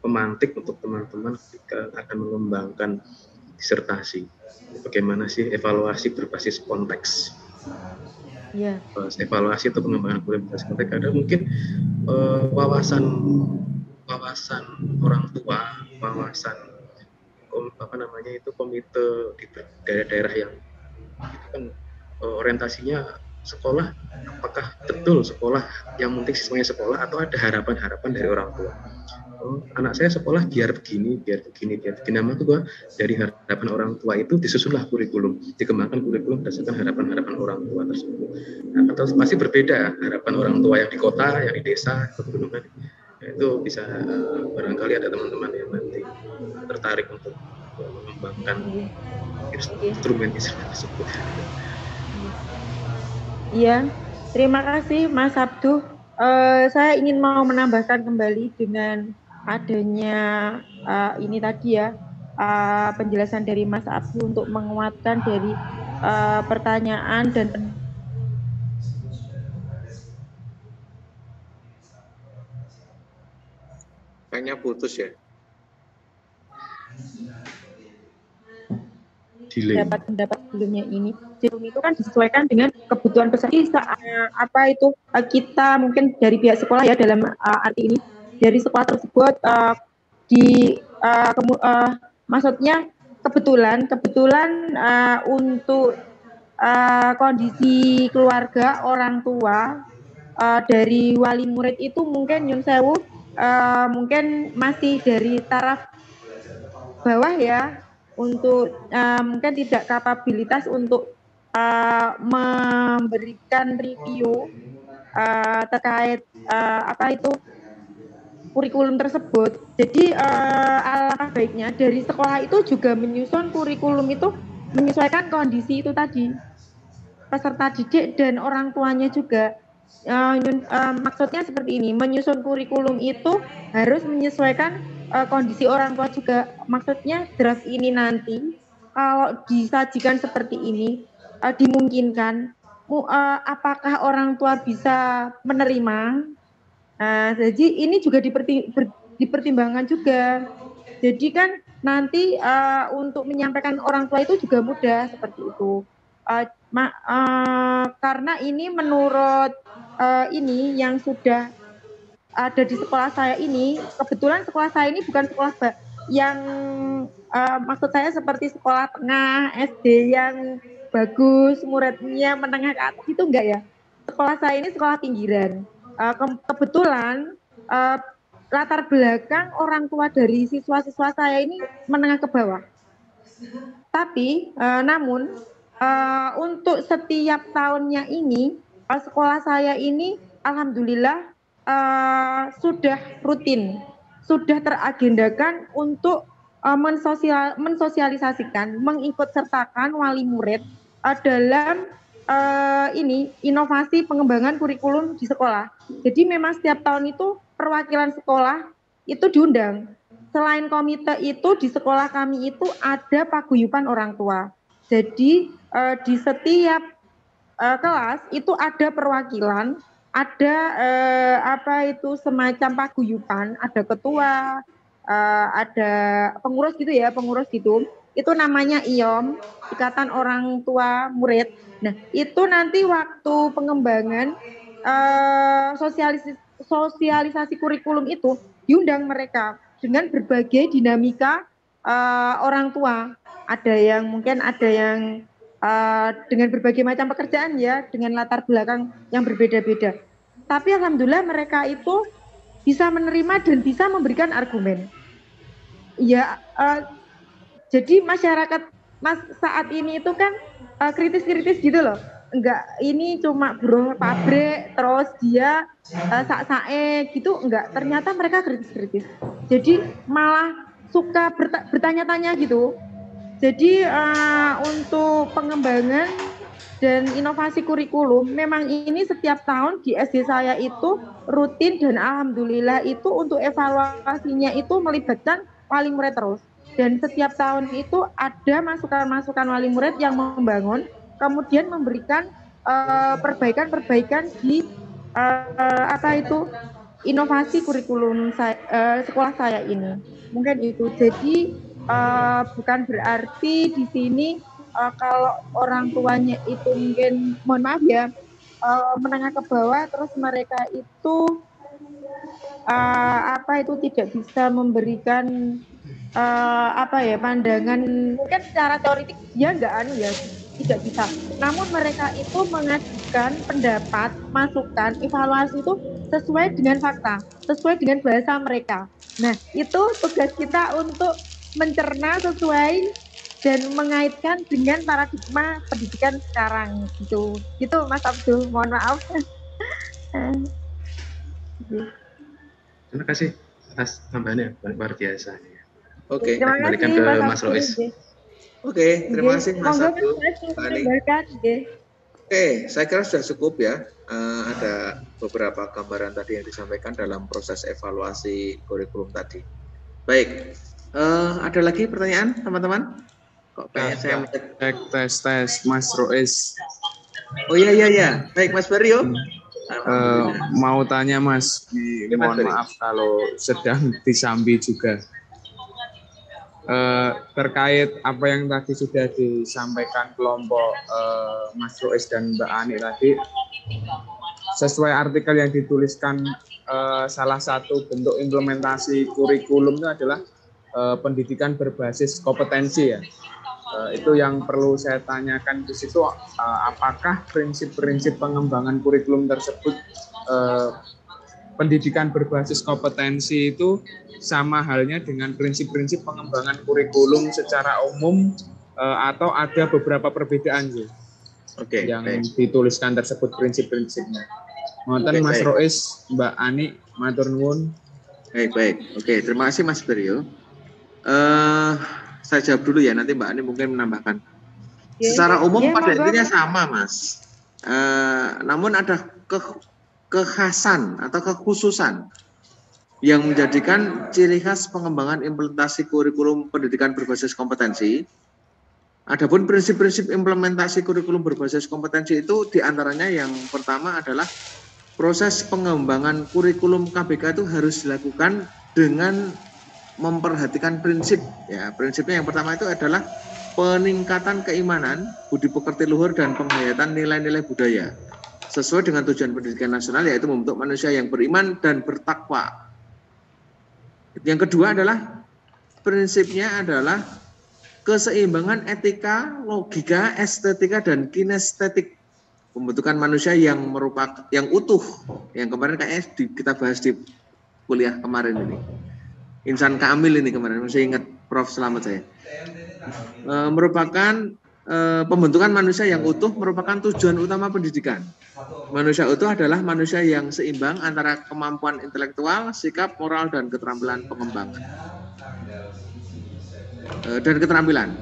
pemantik untuk teman-teman ketika akan mengembangkan disertasi. Bagaimana sih evaluasi berbasis konteks? Evaluasi atau pengembangan kurikulum berbasis konteks. Ada mungkin wawasan orang tua, wawasan komite di daerah-daerah yang itu kan orientasinya sekolah, apakah betul sekolah yang penting siswanya sekolah atau ada harapan-harapan dari orang tua. Anak saya sekolah biar begini. Nama itu dari harapan orang tua itu disusunlah kurikulum, dikembangkan kurikulum berdasarkan harapan-harapan orang tua tersebut. Nah, atau pasti berbeda harapan orang tua yang di kota, yang di desa, pegunungan. Itu bisa barangkali ada teman-teman yang nanti tertarik untuk mengembangkan instrumen tersebut. Iya, terima kasih Mas Abduh. Saya ingin mau menambahkan kembali dengan adanya ini tadi ya, penjelasan dari Mas Abduh untuk menguatkan dari pertanyaan dan kayaknya putus ya. pendapat sebelumnya ini. Jadi itu kan disesuaikan dengan kebutuhan peserta. Apa itu kita mungkin dari pihak sekolah ya dalam arti ini dari sekolah tersebut maksudnya kebetulan untuk kondisi keluarga orang tua dari wali murid itu mungkin nyun sewu mungkin masih dari taraf bawah ya, untuk mungkin tidak kapabilitas untuk memberikan review terkait apa itu kurikulum tersebut. Jadi alangkah baiknya dari sekolah itu juga menyusun kurikulum itu menyesuaikan kondisi itu tadi, peserta didik dan orang tuanya juga. Maksudnya seperti ini, menyusun kurikulum itu harus menyesuaikan kondisi orang tua juga. Maksudnya draft ini nanti kalau disajikan seperti ini dimungkinkan apakah orang tua bisa menerima. Jadi ini juga dipertimbangkan juga. Jadi kan nanti untuk menyampaikan orang tua itu juga mudah seperti itu. Karena ini menurut ini yang sudah ada di sekolah saya ini, kebetulan sekolah saya ini bukan sekolah yang maksud saya seperti sekolah tengah SD yang bagus, muridnya menengah ke atas, itu enggak ya. Sekolah saya ini sekolah pinggiran. Kebetulan latar belakang orang tua dari siswa-siswa saya ini menengah ke bawah. Tapi namun untuk setiap tahunnya ini sekolah saya ini alhamdulillah sudah rutin, sudah teragendakan untuk mensosialisasikan, mengikut sertakan wali murid dalam ini inovasi pengembangan kurikulum di sekolah. Jadi memang setiap tahun itu perwakilan sekolah itu diundang. Selain komite itu di sekolah kami itu ada paguyuban orang tua. Jadi di setiap kelas itu ada perwakilan, ada apa itu semacam paguyuban, ada ketua, ada pengurus gitu ya, pengurus gitu. Itu namanya IOM, Ikatan Orang Tua Murid. Nah, itu nanti waktu pengembangan sosialisasi kurikulum itu diundang mereka dengan berbagai dinamika orang tua. Ada yang mungkin ada yang dengan berbagai macam pekerjaan ya, dengan latar belakang yang berbeda-beda. Tapi alhamdulillah mereka itu bisa menerima dan bisa memberikan argumen. Ya, jadi masyarakat saat ini itu kan kritis-kritis gitu loh. Enggak, ini cuma buruh pabrik, terus dia sak-sae gitu, enggak. Ternyata mereka kritis-kritis. Jadi malah suka bertanya-tanya gitu. Jadi untuk pengembangan dan inovasi kurikulum, memang ini setiap tahun di SD saya itu rutin dan alhamdulillah itu untuk evaluasinya itu melibatkan wali murid terus. Dan setiap tahun itu ada masukan-masukan wali murid yang membangun, kemudian memberikan perbaikan-perbaikan di apa itu inovasi kurikulum sekolah saya ini. Mungkin itu. Jadi bukan berarti di sini kalau orang tuanya itu mungkin mohon maaf ya menengah ke bawah terus mereka itu apa itu tidak bisa memberikan apa ya pandangan mungkin secara teoritik ya enggak ya tidak bisa. Namun mereka itu mengajukan pendapat, masukan, evaluasi itu sesuai dengan fakta, sesuai dengan bahasa mereka. Nah, itu tugas kita untuk mencerna sesuai dan mengaitkan dengan paradigma pendidikan sekarang gitu. Gitu Mas Abdul, mohon maaf. Terima kasih atas tambahannya, luar biasa. Oke, Terima kembalikan kasih ke Mas Rois. Oke, terima kasih Mas Monggo Abdul. Mas menambahkan. Oke, saya kira sudah cukup ya. Ada beberapa gambaran tadi yang disampaikan dalam proses evaluasi kurikulum tadi. Baik, ada lagi pertanyaan teman-teman? Kok pengen saya tes Mas Rois. Oh iya. Baik Mas Barrio. Mau tanya Mas, mohon maaf kalau sedang disambi juga. Terkait apa yang tadi sudah disampaikan kelompok Mas Rois dan Mbak Ani tadi, sesuai artikel yang dituliskan, salah satu bentuk implementasi kurikulum itu adalah pendidikan berbasis kompetensi ya. Itu yang perlu saya tanyakan di situ, apakah prinsip-prinsip pengembangan kurikulum tersebut, pendidikan berbasis kompetensi itu sama halnya dengan prinsip-prinsip pengembangan kurikulum secara umum, atau ada beberapa perbedaan sih? Oke, yang dituliskan tersebut prinsip-prinsipnya. Mohon Mas Rois, Mbak Ani, matur nuwun. Baik. Oke, terima kasih Mas Barrio. Saya jawab dulu ya, nanti Mbak Ani mungkin menambahkan. Secara umum pada intinya sama Mas. Namun ada kekhasan atau kekhususan yang menjadikan ciri khas pengembangan implementasi kurikulum pendidikan berbasis kompetensi. Adapun prinsip-prinsip implementasi kurikulum berbasis kompetensi itu diantaranya yang pertama adalah proses pengembangan kurikulum KBK itu harus dilakukan dengan memperhatikan prinsip. Ya, prinsipnya yang pertama itu adalah peningkatan keimanan, budi pekerti luhur dan penghayatan nilai-nilai budaya sesuai dengan tujuan pendidikan nasional, yaitu membentuk manusia yang beriman dan bertakwa. Yang kedua adalah prinsipnya adalah keseimbangan etika, logika, estetika dan kinestetik, pembentukan manusia yang merupakan yang utuh, yang kemarin kayaknya kita bahas di kuliah kemarin ini. Insan Kamil ini kemarin, masih ingat Prof. Selamat saya. Merupakan pembentukan manusia yang utuh merupakan tujuan utama pendidikan. Manusia utuh adalah manusia yang seimbang antara kemampuan intelektual, sikap, moral, dan keterampilan pengembangan. Dan keterampilan.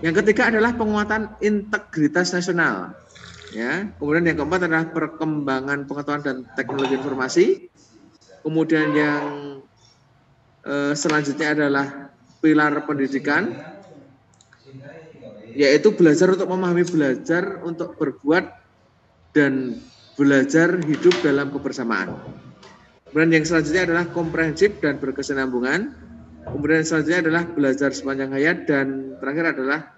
Yang ketiga adalah penguatan integritas nasional. Ya, kemudian yang keempat adalah perkembangan pengetahuan dan teknologi informasi. Kemudian yang selanjutnya adalah pilar pendidikan, yaitu belajar untuk memahami, belajar untuk berbuat, dan belajar hidup dalam kebersamaan. Kemudian yang selanjutnya adalah komprehensif dan berkesinambungan. Kemudian selanjutnya adalah belajar sepanjang hayat, dan terakhir adalah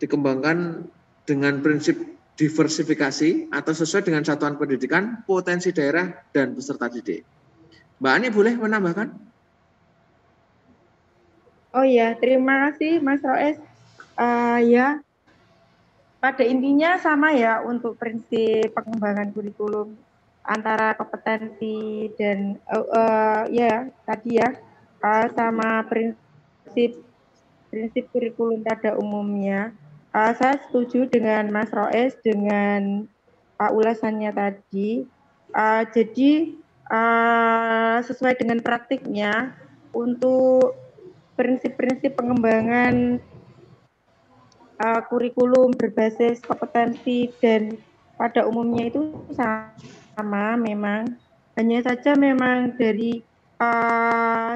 dikembangkan dengan prinsip diversifikasi atau sesuai dengan satuan pendidikan, potensi daerah, dan peserta didik. Mbak Ani boleh menambahkan? Oh ya, terima kasih Mas Roes. Ya, pada intinya sama ya untuk prinsip pengembangan kurikulum antara kompetensi dan ya tadi ya sama prinsip kurikulum pada umumnya. Saya setuju dengan Mas Roes dengan ulasannya tadi. Jadi sesuai dengan praktiknya untuk prinsip-prinsip pengembangan kurikulum berbasis kompetensi dan pada umumnya itu sama memang. Hanya saja memang dari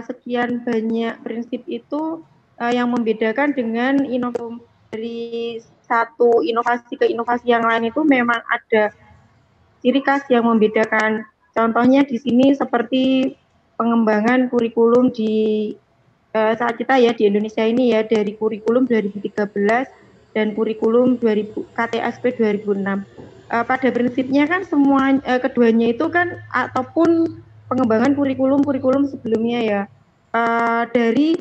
sekian banyak prinsip itu yang membedakan dengan inovasi dari satu inovasi ke inovasi yang lain itu memang ada ciri khas yang membedakan. Contohnya di sini seperti pengembangan kurikulum di saat kita ya di Indonesia ini ya dari kurikulum 2013 dan kurikulum KTSP 2006. Pada prinsipnya kan semua keduanya itu kan ataupun pengembangan kurikulum sebelumnya ya dari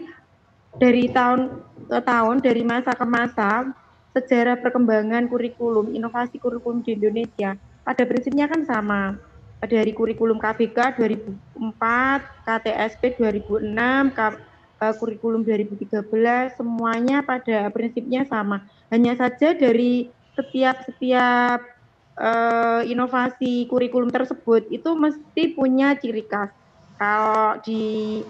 tahun ke tahun, dari masa ke masa sejarah perkembangan kurikulum, inovasi kurikulum di Indonesia, pada prinsipnya kan sama. Dari kurikulum KBK 2004, KTSP 2006, kurikulum 2013, semuanya pada prinsipnya sama. Hanya saja dari setiap inovasi kurikulum tersebut itu mesti punya ciri khas. Kalau di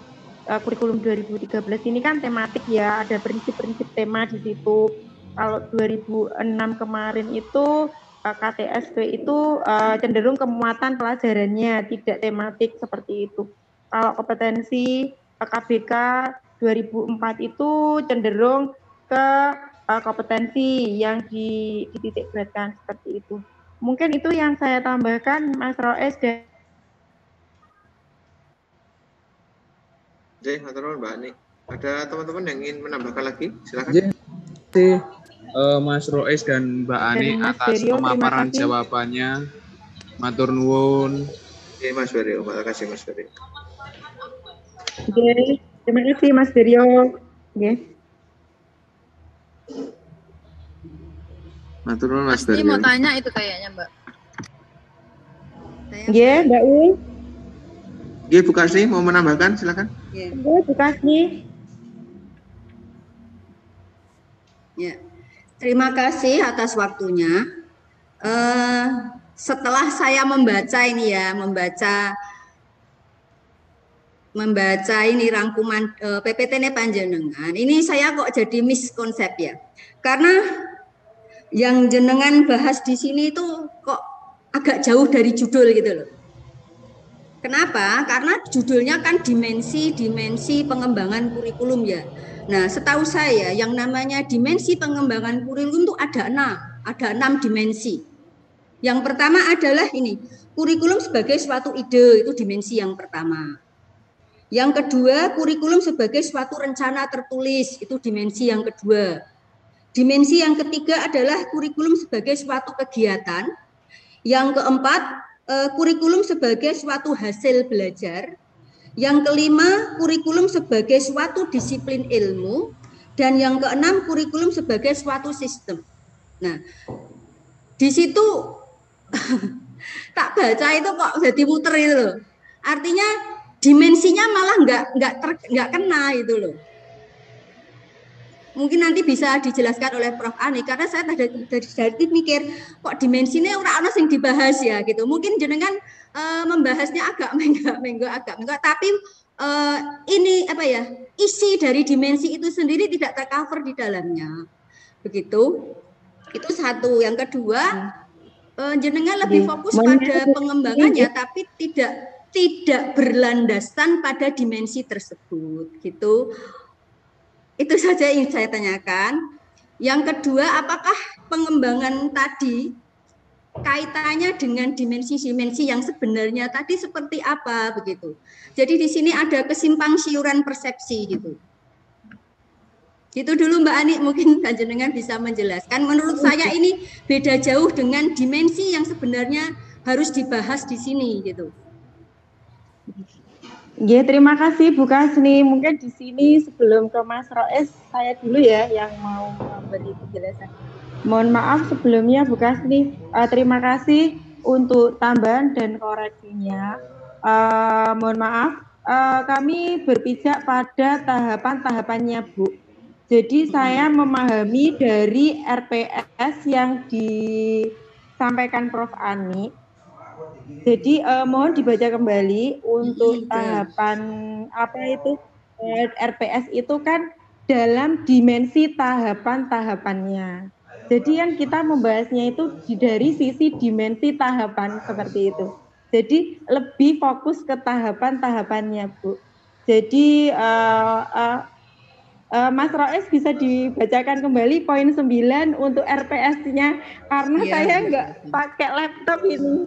kurikulum 2013 ini kan tematik ya, ada prinsip-prinsip tema di situ. Kalau 2006 kemarin itu KTSP itu cenderung kemuatan pelajarannya, tidak tematik seperti itu. Kalau kompetensi KBK 2004 itu cenderung ke kompetensi yang dititik beratkan seperti itu. Mungkin itu yang saya tambahkan, Mas Roes. Oke, Mbak Ani. Ada teman-teman yang ingin menambahkan lagi? Silakan. Mas Roes dan Mbak Ani atas Berio, pemaparan jawabannya. Matur nuwun. Oke, Mas Berio. Terima kasih, Mas Berio. Oke, terima kasih Mas Berio. Oke. Matur nuwun Mas Pasti Berio. mau tanya itu kayaknya, Mbak. Oke, Mbak Ul. Oke, Bu Kasni mau menambahkan? Silakan. Oke, Bu Kasni. Ya. Terima kasih atas waktunya. Setelah saya membaca ini ya, membaca ini rangkuman PPT-nya panjenengan, ini saya kok jadi miskonsep ya. Karena yang jenengan bahas di sini itu kok agak jauh dari judul gitu loh. Kenapa? Karena judulnya kan dimensi pengembangan kurikulum ya. Nah, setahu saya yang namanya dimensi pengembangan kurikulum itu ada 6 dimensi. Yang pertama adalah ini, kurikulum sebagai suatu ide, itu dimensi yang pertama. Yang kedua, kurikulum sebagai suatu rencana tertulis, itu dimensi yang kedua. Dimensi yang ketiga adalah kurikulum sebagai suatu kegiatan. Yang keempat, kurikulum sebagai suatu hasil belajar. Yang kelima, kurikulum sebagai suatu disiplin ilmu. Dan yang keenam, kurikulum sebagai suatu sistem. Nah, di situ tak baca itu kok jadi muter itu loh. Artinya dimensinya malah nggak kena itu loh. Mungkin nanti bisa dijelaskan oleh Prof. Ani, karena saya dari mikir kok dimensinya orang yang dibahas ya gitu. Mungkin jenengan membahasnya agak menggo, tapi ini apa ya, isi dari dimensi itu sendiri tidak tercover di dalamnya. Begitu. Itu satu. Yang kedua, jenengan lebih fokus pada pengembangannya, tapi tidak berlandasan pada dimensi tersebut gitu. Itu saja yang saya tanyakan. Yang kedua, apakah pengembangan tadi kaitannya dengan dimensi-dimensi yang sebenarnya tadi seperti apa begitu. Jadi di sini ada kesimpang siuran persepsi gitu. Gitu dulu Mbak Ani, mungkin panjenengan bisa menjelaskan. Menurut saya ini beda jauh dengan dimensi yang sebenarnya harus dibahas di sini gitu. Ya, terima kasih Bu Kasni. Mungkin di sini sebelum ke Mas Roes, saya dulu ya yang mau memberi penjelasan. Mohon maaf sebelumnya Bu Kasni. Terima kasih untuk tambahan dan koreksinya. Mohon maaf, kami berpijak pada tahapan-tahapannya Bu. Jadi saya memahami dari RPS yang disampaikan Prof. Ani. Jadi mohon dibaca kembali untuk tahapan apa itu RPS itu kan dalam dimensi tahapan-tahapannya. Jadi yang kita membahasnya itu dari sisi dimensi tahapan seperti itu. Jadi lebih fokus ke tahapan-tahapannya Bu. Jadi Mas Roes bisa dibacakan kembali poin 9 untuk RPS-nya karena saya nggak pakai laptop ini.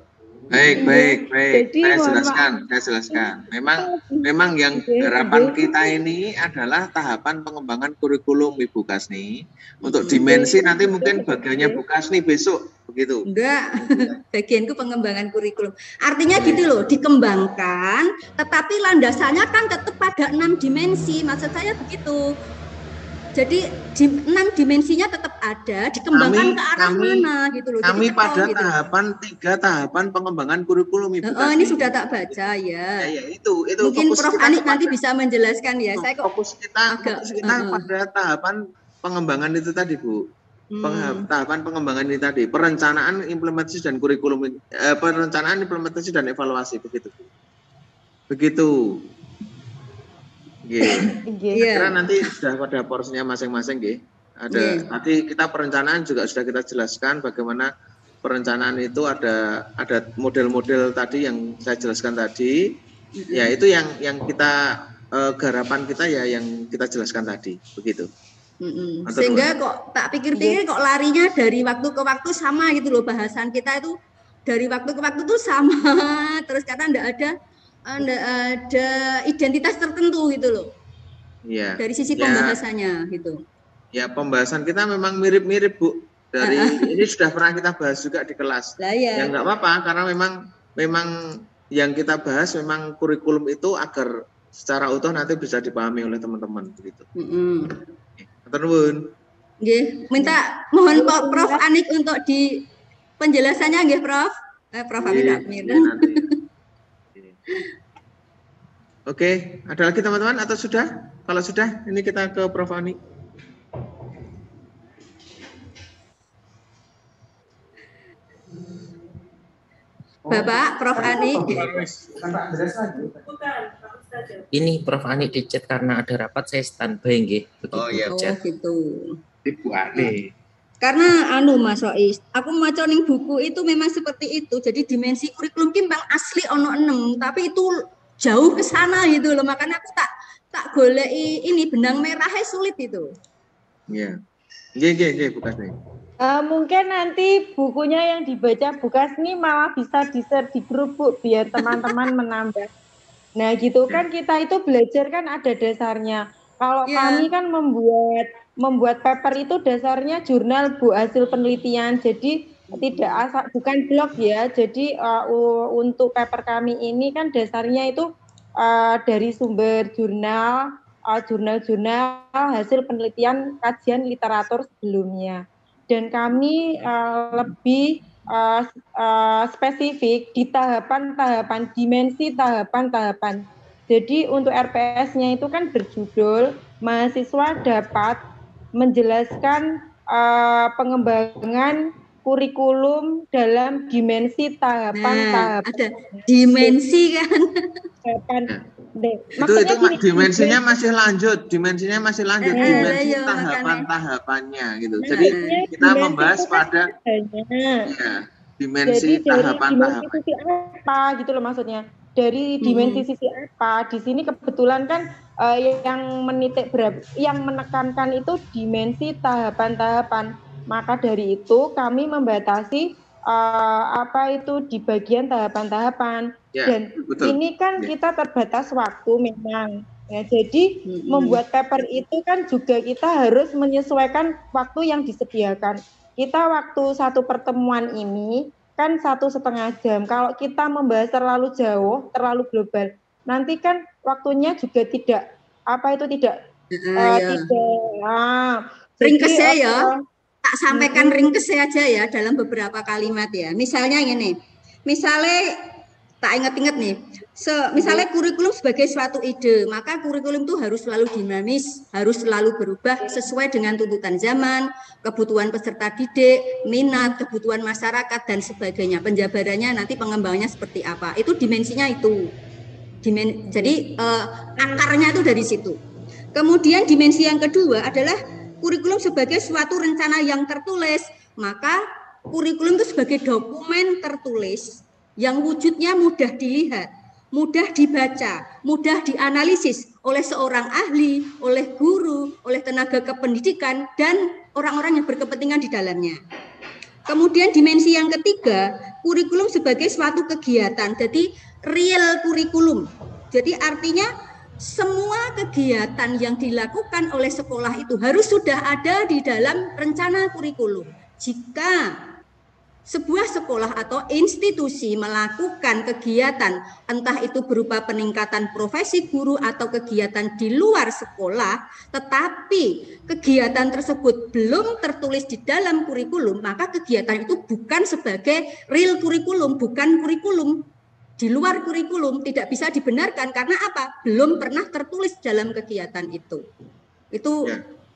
Baik. Jadi, Saya jelaskan. Memang yang harapan kita ini adalah tahapan pengembangan kurikulum Ibu Kasni. Untuk dimensi nanti mungkin bagiannya Bu Kasni besok, begitu. Enggak, bagianku pengembangan kurikulum. Artinya gitu loh, dikembangkan, tetapi landasannya kan tetap pada 6 dimensi. Maksud saya begitu. Jadi 6 dimensinya tetap ada, dikembangkan ke arah mana gitu loh. Kami jadi pada gitu. tahapan 3 tahapan pengembangan kurikulum Ibu. Ini sudah tak baca ya. Itu mungkin Prof. Anik nanti bisa menjelaskan ya. Saya kok fokus kita pada tahapan pengembangan itu tadi Bu. Tahapan pengembangan ini tadi, perencanaan, implementasi dan kurikulum, perencanaan, implementasi dan evaluasi begitu. Begitu. Kira nanti sudah pada porsinya masing-masing, ada. Tadi kita perencanaan juga sudah kita jelaskan bagaimana perencanaan itu ada model-model tadi yang saya jelaskan tadi. Ya itu yang kita garapan kita ya yang kita jelaskan tadi, begitu. Sehingga kok tak pikir-pikir kok larinya dari waktu ke waktu sama gitu loh, bahasan kita itu dari waktu ke waktu tuh sama terus karena enggak ada identitas tertentu gitu loh. Iya. Dari sisi pembahasannya gitu. Ya, pembahasan kita memang mirip-mirip Bu. Dari ini sudah pernah kita bahas juga di kelas. Ya enggak apa-apa karena memang yang kita bahas memang kurikulum itu agar secara utuh nanti bisa dipahami oleh teman-teman begitu. Nuwun. Nggih, minta mohon Prof Anik untuk di penjelasannya nggih Prof. Prof Amir. Oke, ada lagi teman-teman atau sudah? Kalau sudah, ini kita ke Prof Ani. Bapak, Prof Ani. Ini Prof Ani di chat karena ada rapat saya standby nggih. Gitu. Ibu Ani. Karena Mas Rois, aku maca ning buku itu memang seperti itu. Jadi dimensi kurikulum ki bang asli ono 6, tapi itu jauh ke sana gitu loh. Makanya aku tak goleki ini benang merahnya sulit itu. Iya. Nggih, Bu Kasni. Mungkin nanti bukunya yang dibaca Bu Kasni malah bisa di-share di grup Bu, biar teman-teman menambah. Nah gitu kan kita itu belajar kan ada dasarnya. Kalau kami kan membuat paper itu dasarnya jurnal Bu, hasil penelitian. Jadi bukan blog ya. Jadi untuk paper kami ini kan dasarnya itu dari sumber jurnal-jurnal hasil penelitian kajian literatur sebelumnya. Dan kami lebih spesifik di tahapan-tahapan, dimensi tahapan-tahapan. Jadi untuk RPS-nya itu kan berjudul mahasiswa dapat menjelaskan pengembangan kurikulum dalam dimensi tahapan-tahapan. Ada dimensi kan? Itu dimensinya masih lanjut, dimensi tahapan-tahapannya gitu. Jadi kita membahas pada dimensi tahapan-tahapan. Sisi apa gitu loh maksudnya. Dari dimensi sisi apa? Di sini kebetulan kan yang menekankan itu dimensi tahapan-tahapan. Maka dari itu kami membatasi di bagian tahapan-tahapan. Dan ini kan kita terbatas waktu memang. Ya, jadi membuat paper itu kan juga kita harus menyesuaikan waktu yang disediakan. Kita waktu satu pertemuan ini kan 1,5 jam. Kalau kita membahas terlalu jauh, terlalu global, nanti kan waktunya juga tidak ringkes ya. Tak sampaikan ringkes aja ya dalam beberapa kalimat ya. Misalnya gini, tak ingat-ingat nih. Misalnya kurikulum sebagai suatu ide, maka kurikulum itu harus selalu dinamis, harus selalu berubah sesuai dengan tuntutan zaman, kebutuhan peserta didik, minat, kebutuhan masyarakat dan sebagainya. Penjabarannya nanti pengembangannya seperti apa. Itu dimensinya itu. Jadi akarnya itu dari situ. Kemudian dimensi yang kedua adalah kurikulum sebagai suatu rencana yang tertulis, maka kurikulum itu sebagai dokumen tertulis yang wujudnya mudah dilihat, mudah dibaca, mudah dianalisis oleh seorang ahli, oleh guru, oleh tenaga kependidikan, dan orang-orang yang berkepentingan di dalamnya. Kemudian dimensi yang ketiga, kurikulum sebagai suatu kegiatan, jadi real kurikulum. Jadi artinya semua kegiatan yang dilakukan oleh sekolah itu harus sudah ada di dalam rencana kurikulum. Jika sebuah sekolah atau institusi melakukan kegiatan, entah itu berupa peningkatan profesi guru atau kegiatan di luar sekolah, tetapi kegiatan tersebut belum tertulis di dalam kurikulum, maka kegiatan itu bukan sebagai real kurikulum, bukan kurikulum. Di luar kurikulum, tidak bisa dibenarkan karena apa? Belum pernah tertulis dalam kegiatan itu. Itu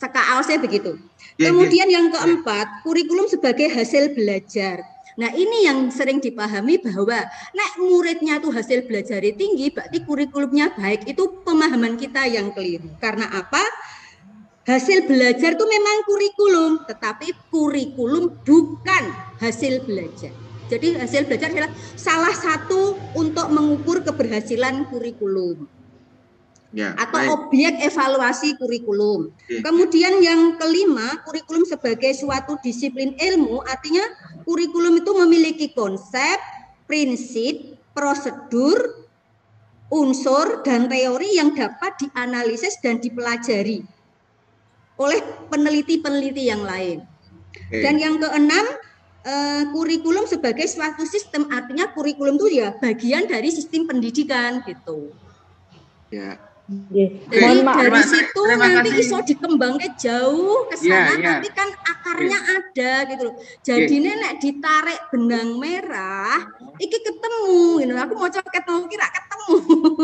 saya begitu. Kemudian yang keempat, kurikulum sebagai hasil belajar. Nah, ini yang sering dipahami bahwa nek muridnya tuh hasil belajar tinggi, berarti kurikulumnya baik. Itu pemahaman kita yang keliru. Karena apa? Hasil belajar itu memang kurikulum, tetapi kurikulum bukan hasil belajar. Jadi hasil belajar adalah salah satu untuk mengukur keberhasilan kurikulum. Atau objek evaluasi kurikulum. Kemudian yang kelima, kurikulum sebagai suatu disiplin ilmu, artinya kurikulum itu memiliki konsep, prinsip, prosedur, unsur, dan teori yang dapat dianalisis dan dipelajari oleh peneliti-peneliti yang lain. Dan yang keenam, kurikulum sebagai suatu sistem, artinya kurikulum itu ya bagian dari sistem pendidikan gitu. Jadi dari situ nanti iso dikembangkan jauh ke sana, tapi kan akarnya ada gitu loh. Jadi nek ditarik benang merah, iki ketemu, gitu. Aku mau coba ketemu, kira ketemu.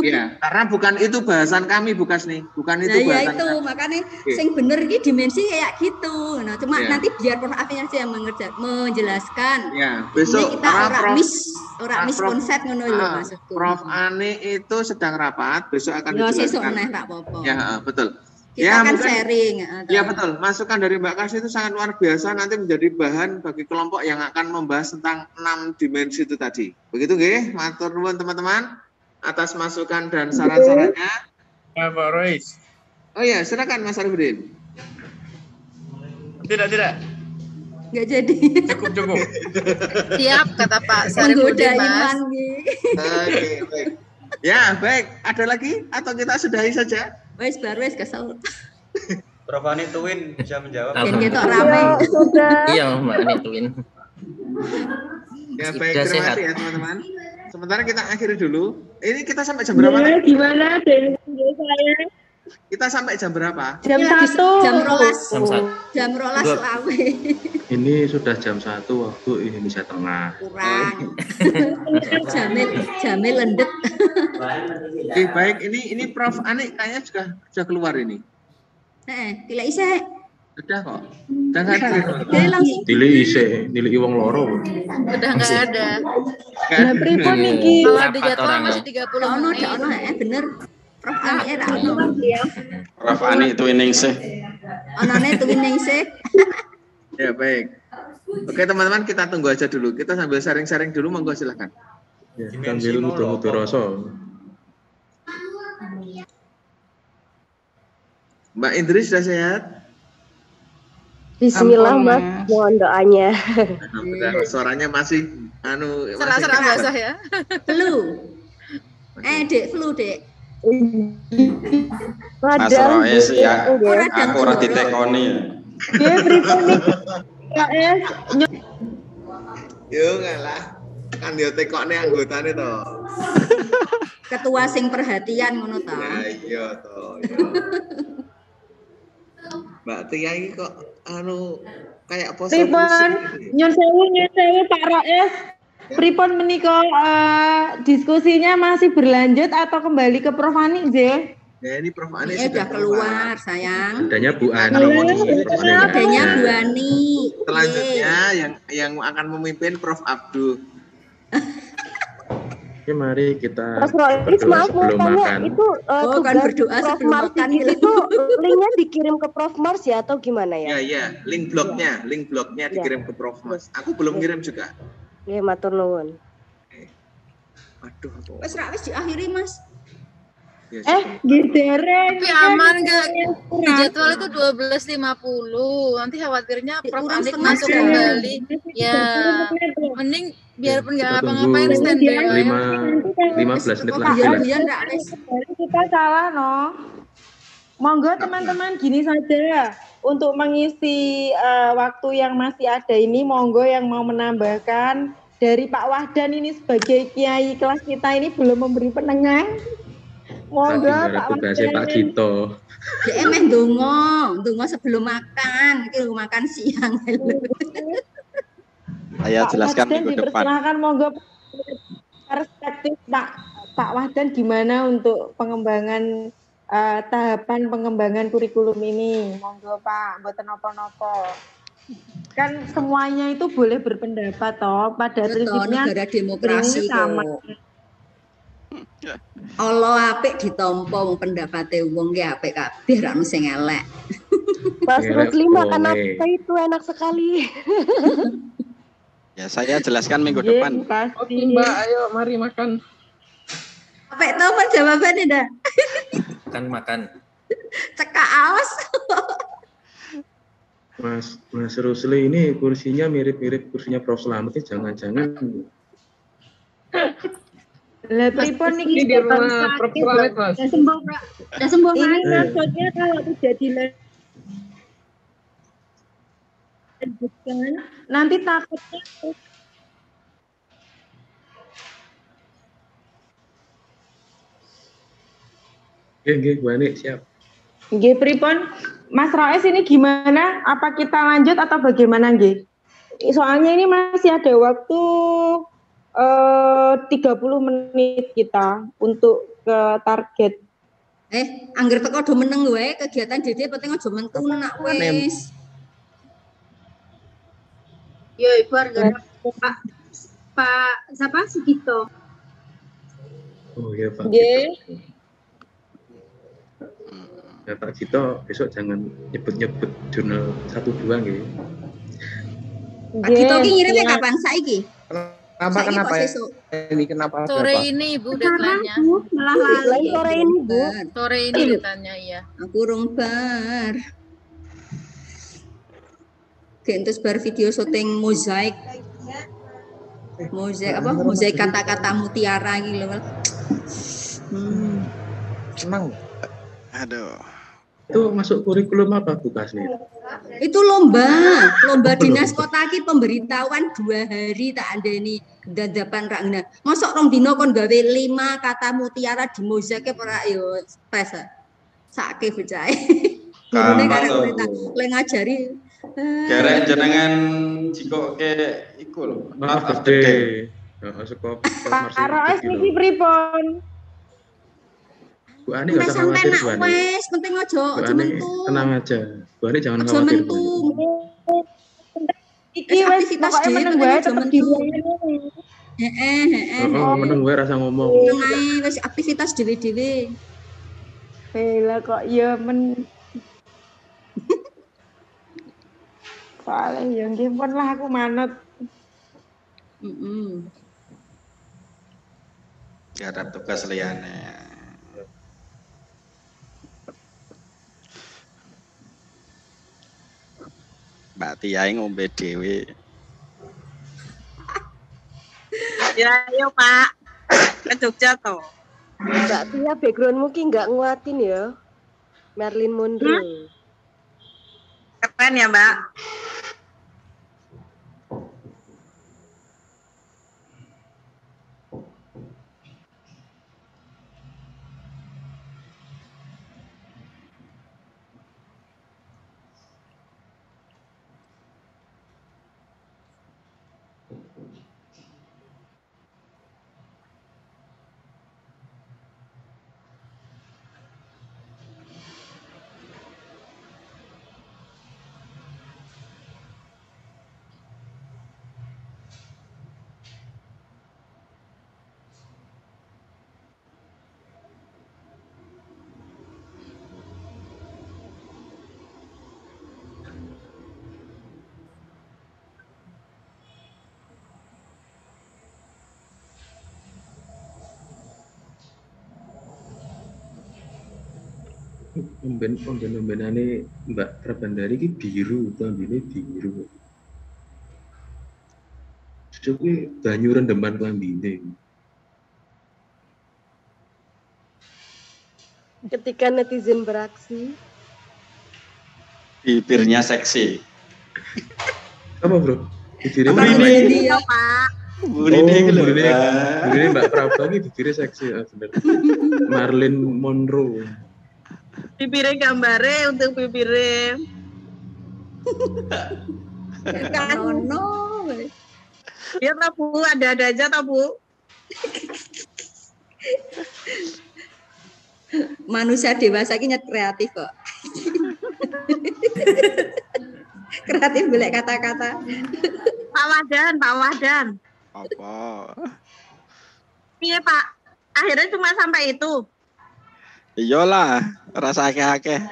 Iya, karena bukan itu bahasan kami, Bukas nih, bukan itu bahasan. Ya itu makanya sing bener iki dimensi kayak gitu. Nah, cuma nanti biar Prof Afin aja yang menjelaskan. Ya, besok kita ora mis konsep ngono lho maksudku. Prof Ani itu sedang rapat, besok akan dijelaskan. Ya, betul. Kita akan sharing. Ya betul, masukan dari Mbak Kas itu sangat luar biasa, nanti menjadi bahan bagi kelompok yang akan membahas tentang 6 dimensi itu tadi. Begitu nggih, matur nuwun teman-teman atas masukan dan saran-sarannya. Ya Pak Rois. Oh ya, silakan Mas Arifudin. Tidak. Nggak jadi. Cukup. Siap kata Pak Sarifudin, Mas. Oke, baik. Ya, baik. Ada lagi atau kita sudahi saja? Wes kesel. Prof Ani Tuwin bisa menjawab. Dan kita ramai. Iya, Mbak Ani Tuwin. Ya, baik. Terima kasih ya, teman-teman. Sementara kita akhiri dulu. Ini kita sampai jam berapa? Gimana deh saya? Kita sampai jam berapa? Jam 1. Jam 12 lawe. Ini sudah jam 1 waktu Indonesia Tengah. Kurang. Jamil lendet. Oke, baik. Ini Prof Ani kayaknya sudah keluar ini. Tidak isek. Sudah kok. Udah nggak ada. Dili isek, dili wong loro. Udah nggak ada. Nah, pripun iki? Kalau di jadwal masih 30 menit. Ono bener. Prof Ani Prof Ani Tuwiningsih. Onone Tuwiningsih. Ya, baik. Oke, teman-teman, kita tunggu aja dulu. Kita sambil sharing-sharing dulu, monggo silakan. Ya, sambil mutu-mutu rasa. Mbak Indri sudah sehat? Bismillah, Mas. Mohon doanya. Benar, suaranya masih serang basah ya. Flu. Dek, flu, Dek. Mas Roes ya, aku ora ditekoni ya. Dia pripun nih? Yo ngalah. Kan yo tekokne anggotane to. Ketua sing perhatian ngono ta. Ya iya to, yo. Mbak Tia iki kok kayak poso. Pripun? Nyun sewu Pak Roes. Pripun menika diskusinya masih berlanjut atau kembali ke Prof Ani, J? Ya, ini Prof Ani sudah keluar, sayang. Adanya Bu Ani. Adanya Bu Ani. Selanjutnya yang akan memimpin Prof Abdul. Oke, mari kita Mas Rois, maaf mau tanya, itu kan berdoa Prof sebelum Mars makan itu linknya dikirim ke Prof Mars ya atau gimana ya? Ya, link blognya dikirim ke Prof Mars. Aku belum kirim juga. Ya, matur nuwun. Aduh. Wes diakhiri, Mas. Gidere. Tapi aman nggak? Di jadwal itu 12.50. Nanti khawatirnya Prof Anik masuk kembali. Ya, mending biarpun nggak ngapa-ngapain standby. 15 menit lagi. Kita salah, no. Monggo teman-teman, gini saja. untuk mengisi waktu yang masih ada ini, monggo yang mau menambahkan. Dari Pak Wahdan ini sebagai kiai kelas kita ini belum memberi penengah. Monggo Pak Wahdan. Pak Gito. Ya emang dongo sebelum makan, itu makan siang. Saya jelaskan minggu depan. Dipersilakan monggo perspektif Pak Wahdan gimana untuk pengembangan tahapan pengembangan kurikulum ini. Monggo Pak, mboten napa-napa. Kan semuanya itu boleh berpendapat toh, pada prinsipnya negara demokrasi sama. Allah apik ditampa wong pendapate wong ki apik kabeh ra ono sing elek. Mas Rusli makan apa itu enak sekali. Ya saya jelaskan minggu depan. Oke Mbak, ayo mari makan. Apik to jawabannya dah. Makan. Cekak aos. Mas Rusli ini kursinya mirip-mirip kursinya Prof Slamet, jangan-jangan. Lah pripun niki di rumah Prof Slamet, Mas. Udah sembuh. Ini maksudnya kalau tidak dilanjutkan nanti takutnya Nggih, Bu Ani siap. Nggih, pripun? Mas Roes ini gimana? Apa kita lanjut atau bagaimana nggih? Soalnya ini masih ada waktu 30 menit kita untuk ke target. Angger teko do meneng wae kegiatan Dede penting aja mentu nak wis. Yo Ibu harga Pak siapa Sugito. Oh iya Pak. Nggih. Ya Pak Gito, besok jangan nyebut-nyebut jurnal 1-2 gitu. Pak Gito ki ngirimnya kapan saiki? Kenapa ini kenapa? Sore ini Ibu deadline-nya. Malah lali. Sore ini Bu. Sore ini deadline-nya iya. Aku rong bar. Gentus bar video syuting mozaik. Mozaik apa? Mozaik kata-kata mutiara iki lho. Senang. Aduh. Itu masuk kurikulum apa Bu Kasni? Itu lomba dinas kota ki pemberitahuan 2 hari tak andeni dadapan rakna. Mosok rong dino kon gawe 5 kata mutiara di mozaik ora yo stres. Sake becahe. Ngene karek berita le ngajari. Garek jenengan jikoke iku lho. Maaf gede. Heeh, saka Pak Roes niki pripun? Bu Ani enggak usah khawatir, Bu Ani. Wes, penting aja mentu. Tenang aja. Bu Ani jangan Aja khawatir. mentu. Iki wes pokoke meneng wae tetep di ruangan. Oh, meneng wae rasa ngomong. Tenang ae wis aktivitas dhewe-dhewe. Lah kok ya paling ya nggih pun lah aku manut. Gak ada tugas liyane. Mbak Tia ngombe dhewe. Ya ayo Pak. Ke Jogja toh. Mbak Tia backgroundmu ki nggak nguatin ya. Marilyn Monroe. Keren ya Mbak. Omben-ombenane Mbak Prabandari ki biru, klambine biru. Cukup banyu rendeman klambine. Ketika netizen beraksi. Bibirnya seksi. Apa bro? Bibirnya ini ya Pak. Ini Mbak Prabha ini bibirnya seksi, bener. Marilyn Monroe. Bibirnya gambarnya untuk bibirnya. No. Ya tak Bu, ada aja tak Bu. Manusia dewasa ini kreatif kok. Kreatif golek kata-kata. Pak Wahdan. Apa? Iya Pak, akhirnya cuma sampai itu. Iyalah, rasa akeh-akeh.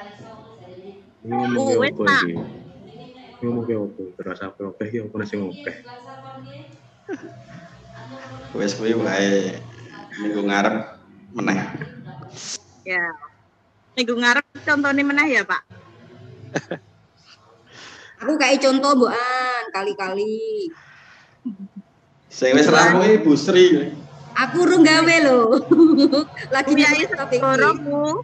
Wes Pak. Ngomong apa? Rasa apa ya apa nasi ngopeh. Wes kuwi wae minggu ngarep meneh. Ya. Minggu ngarep contohnya meneh ya Pak. Aku kayak contoh Mbok kali-kali. Sing wis rampung Bu Sri. Aku urung gawe lho. Lagi Uyai segoro Bu.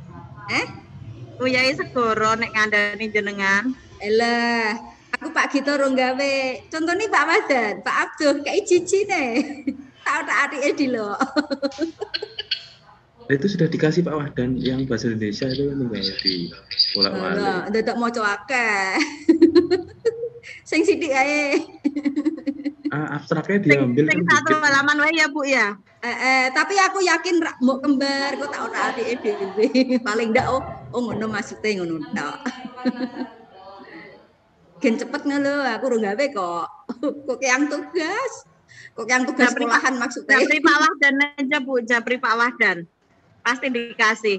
Uyai segoro nek ngandani jenengan. Elah, aku Pak Gito urung gawe. Contohnya Pak Wahdan, Pak Abdul kayak cicine. Tak adike di lho. Itu sudah dikasih Pak Wahdan yang bahasa Indonesia itu kan tinggal di bolak-balik. Dadak maca akeh. Sing sithik ae. Abstraknya diambil sing satu halaman wae ya Bu ya. Tapi aku yakin mbok kembar kok tak ora adike dhewe. Paling ndak ngono maksudnya ngono tok. Gen cepet ngono aku urung gawe kok. Kok yang tugas. Kok yang tugas sekolahan maksudnya. Japri Pak Wahdan aja Bu, Japri Pak Wahdan. Pasti dikasih.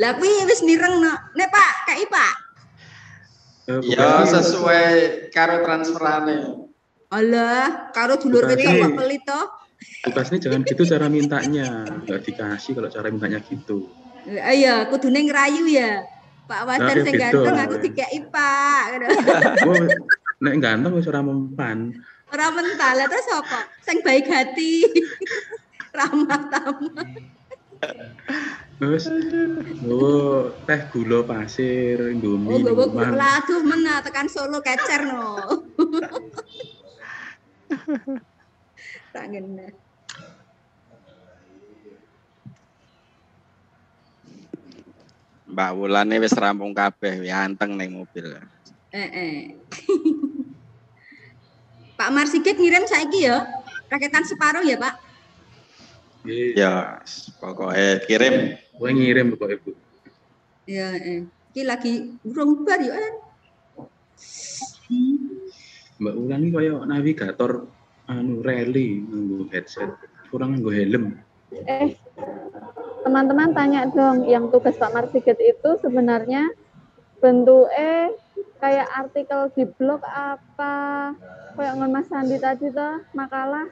Lah kuwi wis mireng nek Pak, KI Pak. Ya sesuai karo transferane. Alah, karo dulur wedok kok pelit to. Tugasnya jangan gitu cara mintanya, enggak dikasih kalau cara mintanya gitu. Iya, kudune ngerayu ya. Pak Wahdan sing ganteng aku dikeki Pak. Nek ganteng wis ora mempan. Ora mental, terus apa? Sing baik hati. Ramah tamah. Terus teh gula pasir, Indomie. Aduh mena tekan Solo kecer no. Tak ngene. Mbak Wulane wis rampung kabeh, anteng ning mobil. Pak Marsigit ngirim saiki ya. Raketan separuh ya, Pak? Ya, pokoknya kirim. Gue ngirim pokoknya Bu. Ya, iki lagi urung bar ya. Mbak Ulan ini kayak navigator rally nganggo headset, kurang nganggo helm. Teman-teman tanya dong, yang tugas Pak Marsigit itu sebenarnya bentuknya kayak artikel di blog apa? Kayak ngon Mas Sandi tadi tuh makalah.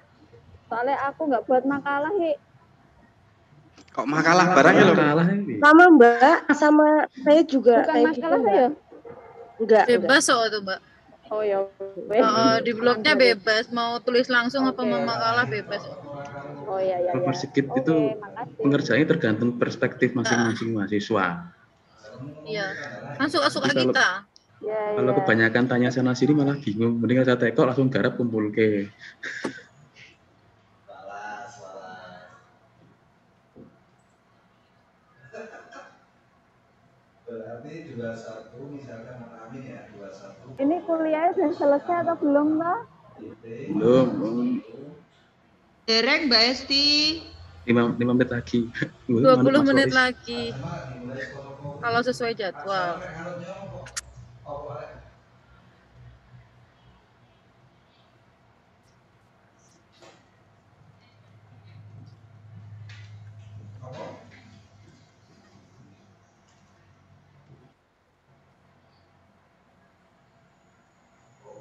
Soalnya aku nggak buat makalah, Hi. Kok makalah barangnya loh? Sama Mbak, sama saya juga. Bukan makalah gitu, ya? Enggak. Bebas soal itu Mbak. Oh ya. Di blognya bebas, mau tulis langsung apa mau makalah bebas. Oh iya. Pak Marsigit itu pengerjaannya tergantung perspektif masing-masing mahasiswa. Iya, kan suka-suka kita. Kalau kebanyakan tanya sana sini malah bingung. Mending saya tekok langsung garap kumpul ke. Berarti 21 misalkan mengalami ya 21. Ini kuliahnya sudah selesai atau belum, Mbak? Belum. Derek Mbak Esti. 5 menit lagi. 20 menit lagi. Kalau sesuai jadwal.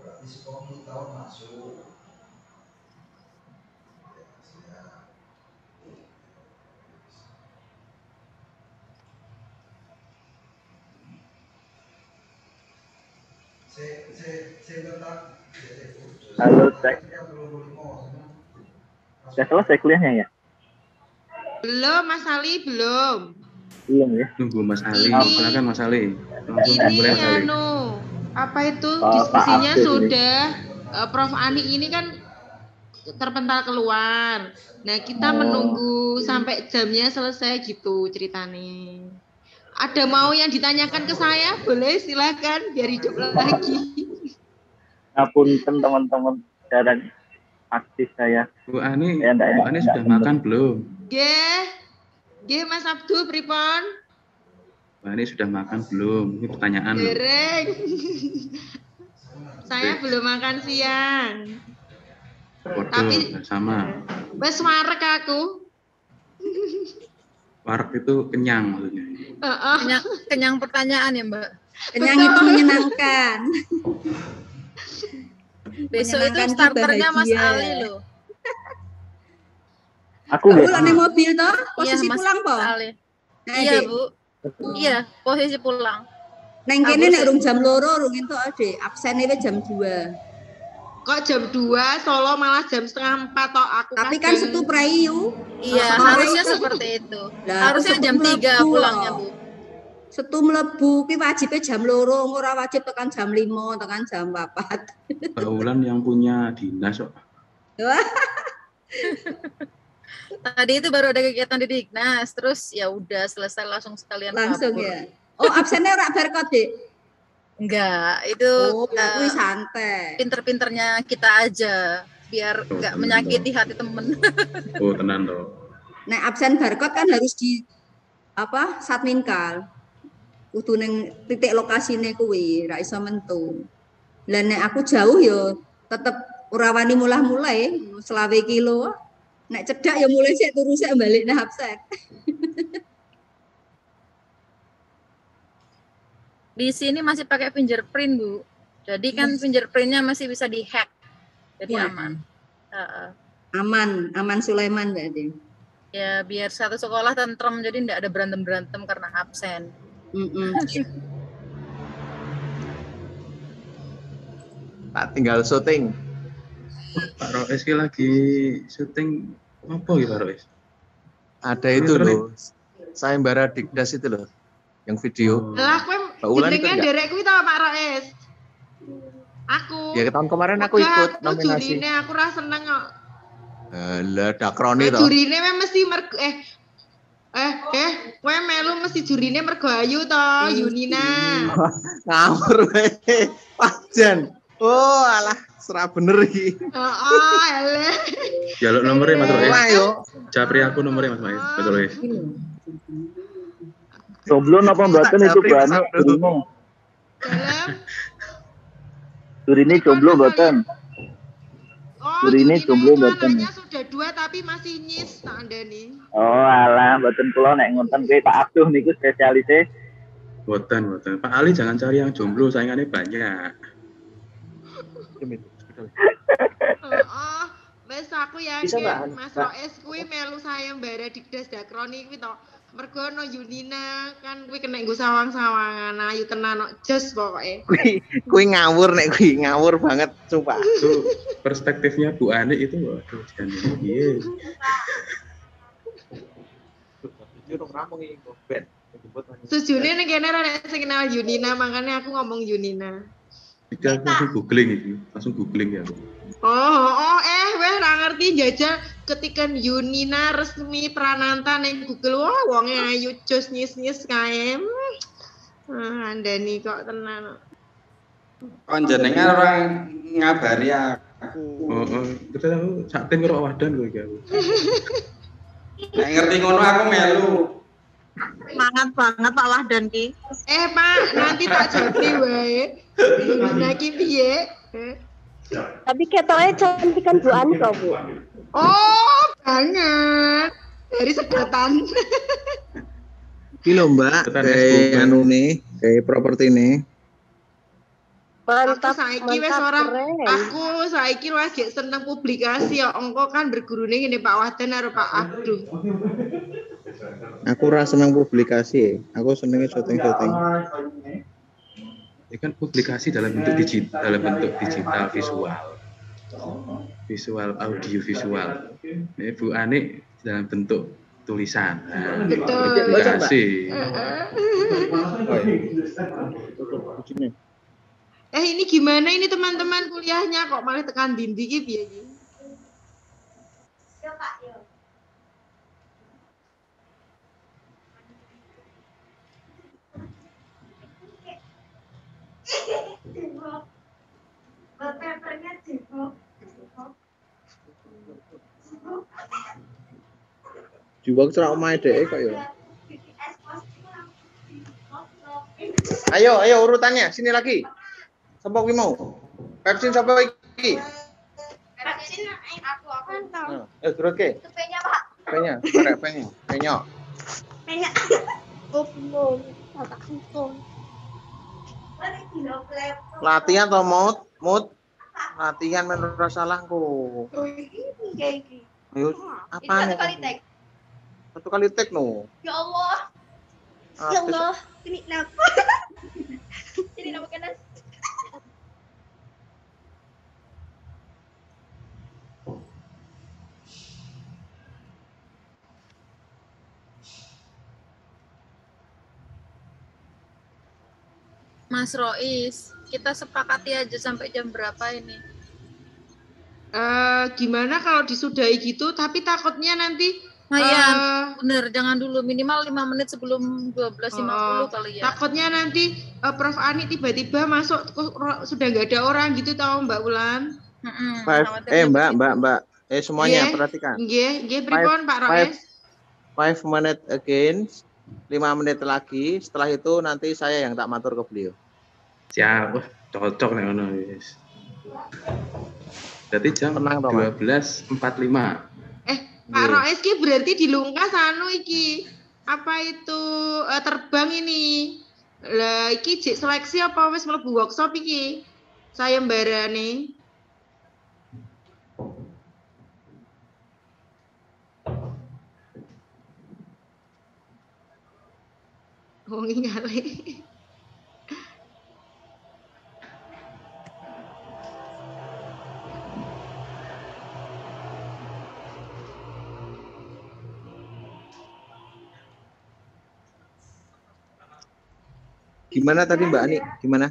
Berarti 10 tahun masuk. Halo, Cek. Sudah selesai kuliahnya ya? Belum, Mas Ali, belum. Iya ya. Tunggu Mas Ali. Ini- Silakan Mas Ali. Langsung Ini mulai Mas Ali. apa itu Pak diskusinya Abdul sudah Prof Ani ini kan terpental keluar. Nah, kita menunggu sampai jamnya selesai gitu ceritanya. Ada mau yang ditanyakan ke saya? Boleh, silakan biar hidup lagi. Ngapunten teman-teman dan aktif saya. Bu Ani, Ya, enggak, Bu Ani sudah makan belum? Nggih, Mas Abdul pripun? Bu Ani sudah makan belum? Ini pertanyaan loh. Dereng. Saya belum makan siang. Waduh, sama. Wes warek aku. Warek itu kenyang maksudnya. Kenyang pertanyaan ya, Mbak. Kenyang itu menyenangkan. Besok itu Menyenangkan starternya Mas bahagia. Ali loh. Aku Pulang nih mobil toh, posisi Mas pulang po. Ali. Nah, Iya, Dik. Bu. Iya, posisi pulang. Neng kene nek rung jam 2 rung entuk Dik, absene wis jam 2. Kok jam 2 Solo malah jam 3:30 toh aku. Tapi kan kadang- setu Prayu. Iya, Setu harusnya Prayu. seperti itu. Lah, Harusnya setu jam 3 mlebu, pulangnya, loh. Bu. Setu mlebu ki wajibe jam 2, ora wajib tekan jam 5, tekan jam 4. Baulan yang punya dinas kok. Tadi itu baru ada kegiatan di Dignas, terus ya udah selesai langsung sekalian Langsung kabur. ya. Oh, absennya ora berkot, Dik. Enggak, itu Oh, kuwi santai. pinter-pinternya kita aja biar enggak menyakiti hati temen. Oh, tenan toh. Nek absen barcode kan harus di apa? Satminkal. Kudu ning titik lokasine kuwi, ra iso mentu. Lah nek aku jauh yo tetep ora wani mulai selawe kilo. Nek cedak ya mulai sik turu sik balik nang absen. Di sini masih pakai fingerprint, Bu. Jadi kan fingerprintnya masih bisa dihack. Jadi Wah. aman. Heeh. Aman Sulaiman berarti. Ya biar satu sekolah tentrem, jadi enggak ada berantem-berantem karena absen. Tak tinggal syuting. Pak Roes ki lagi syuting apa gitu Pak Roes? Ada itu loh. Sayembara Digdas itu loh. Yang video. Lah kowe Mbak Wulan ikut jenenge nggak? derek kuwi ta Pak Roes? Aku. Ya tahun kemarin aku Wegah, ikut aku nominasi. jurine aku ra seneng kok. Lah dakroni toh. Jurine mesti kowe melu mesti jurine mergo ayu to, Yunina. Ngawur wae. Pajan. Oh, alah, serah bener iki. Heeh, eleh. Jaluk nomornya Mas Roes. Ayo. Japri aku nomornya Mas Roes. Jomblo napa mboten itu banyak durine. Durine jomblo mboten. Durine jomblo mboten. Sudah 2 tapi masih nyis tak andani. Oh alah mboten kula nek ngoten kuwi Pak Abduh niku spesialise. Boten. Pak Ali jangan cari yang jomblo, saingannya banyak. Heeh. Wes aku Bisa, Mbak. yakin Mas Roes kuwi melu sayembara Digdas Dakroni kuwi to. Mergo ono Yunina kan kuwi kena nggo sawang-sawangan. Ayu tenan kok jos pokoke. Kuwi ngawur nek kuwi ngawur banget sumpah. Itu perspektifnya Bu Ani itu waduh jangan piye. Sejune ning kene ora nek sing kenal Yunina, makanya aku ngomong Yunina. Jadi aku langsung googling iki, langsung googling ya. Weh ra ngerti jajal ketikan Yunina resmi Prananta ning Google. Wah, wonge ayu jos nyis-nyis kae. Andani kok tenan. Kon jenengan orang ngabari aku. Terus aku sak tim karo wadan kowe iki aku. Nek ngerti ngono aku melu. Semangat banget Pak Wahdan ki. Pak, nanti tak jadi wae. Yunina ki piye? Tapi ketoknya cantikan Bu Ani kok, Bu. Oh, banget. Dari sedotan. Iki lho Mbak, kayak anu nih, kayak properti nih. Mantap, Saiki wis ora aku saiki lagi seneng publikasi ya. Engko kan bergurune ngene Pak Wahdan karo Pak Abduh. Aku ora seneng publikasi, aku senengnya syuting-syuting. Ini kan publikasi dalam bentuk digital visual audio visual. Ini Bu Ani dalam bentuk tulisan. Nah, Betul. verifikasi. Ini gimana ini teman-teman kuliahnya kok malah tekan dindi iki piye iki? Yo Kak, yo. Jiwa cerak omahe dhek kok ya. Ayo urutannya, sini lagi. Sapa kuwi mau? Pepsin sapa iki? Pepsin aku kan tahu. Geroke. Penya, Pak. Penya, arek penya. Penya. Penya. Oh, tak kumpul. Latihan to, Mut. Latihan men ora salahku. Oh, iki. Ayo, apa nih? Satu kali tek no. Ya Allah. Ya Allah, ini kenapa? Ini kenapa kena? Mas Rois, kita sepakati aja sampai jam berapa ini? Gimana kalau disudahi gitu, tapi takutnya nanti bener, jangan dulu, minimal 5 menit sebelum 12.50 kali ya. Takutnya nanti Prof. Ani tiba-tiba masuk sudah nggak ada orang gitu tahu Mbak Wulan. Mbak. Semuanya perhatikan. Nggih, pripun Pak Roes? 5 minutes again. 5 menit lagi, setelah itu nanti saya yang tak matur ke beliau. Siap, cocok nih ngono wis. Berarti jam 12.45. Pak Roes ki berarti dilungkas iki. Apa itu terbang ini? Lah iki jek seleksi apa wis mlebu workshop iki? Sayembarane. Wong ngale. Gimana tadi Mbak Ani? Gimana?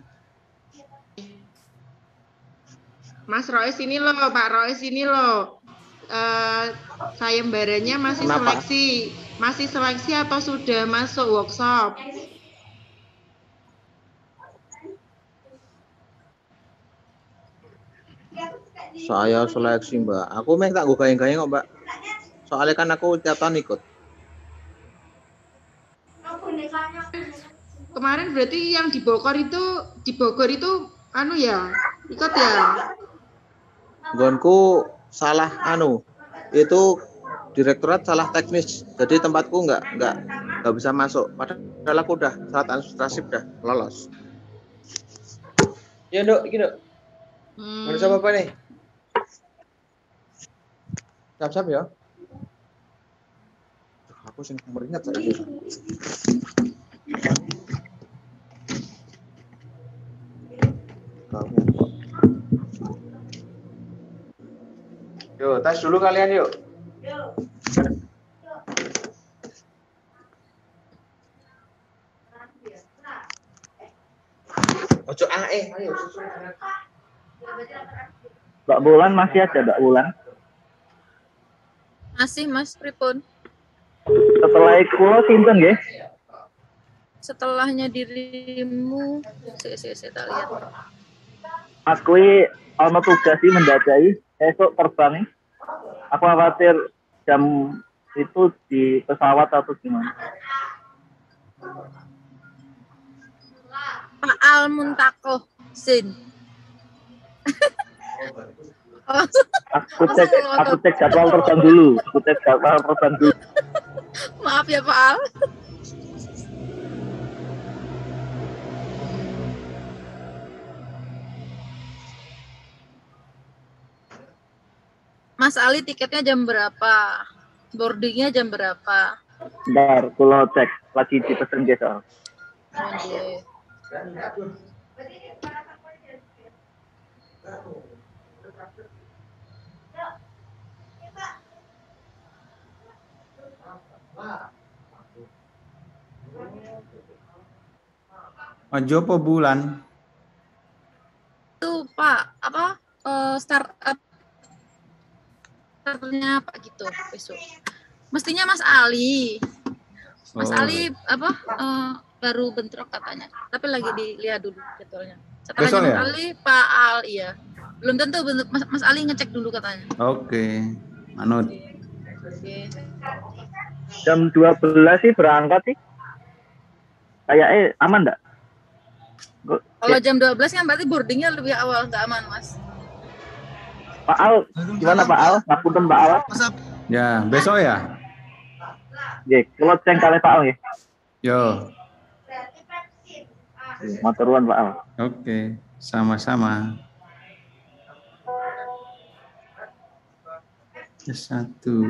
Mas Roes ini loh, Pak Roes ini loh. Sayembaranya masih Kenapa? masih seleksi atau sudah masuk workshop? Saya seleksi Mbak. Aku meh tak gue gayeng-gayeng kok Mbak. Soalnya kan aku tiap tahun ikut. Kemarin berarti yang di Bogor itu anu ya, ikut ya? Gonku salah itu direktorat salah teknis, jadi tempatku nggak bisa masuk. Padahal aku udah syarat administrasi udah lolos. Ya Dok, iki Dok. Mana siapa nih? Siap-siap ya. Aku sing meringat saiki. Yuk, tes dulu kalian yuk. Ojo ayo. Mbak Wulan masih ada Mbak Wulan? Masih Mas pripun? Setelah itu sinten nggih? Setelahnya dirimu, saya tak lihat. Aku ana tugas mendadai esok terbang. Aku khawatir jam itu di pesawat atau gimana? Pak Al Muntakoh Sin. Aku cek jadwal terbang dulu. Maaf ya Pak Al. Mas Ali tiketnya jam berapa? Boardingnya jam berapa? Bentar, kalau cek lagi dipesen guys. Oke. Ojo apa bulan? Itu Pak, apa startup starternya Pak gitu besok. Mestinya Mas Ali. Mas Ali apa baru bentrok katanya. Tapi lagi dilihat dulu jadwalnya. Setelahnya Besok Mas ya? Ali, Pak Al iya. Belum tentu Mas Ali ngecek dulu katanya. Oke. Manut. Oke. Jam 12 sih berangkat sih. Kayaknya aman enggak? Kalau jam 12 kan berarti boardingnya lebih awal, nggak aman, Mas. Pak Al, gimana Pak Al? Ngapunten Pak Al. Ya, besok ya? Nggih, kula ceng kalih Pak Al nggih. Yo. Matur nuwun Pak Al. Oke, sama-sama. Satu.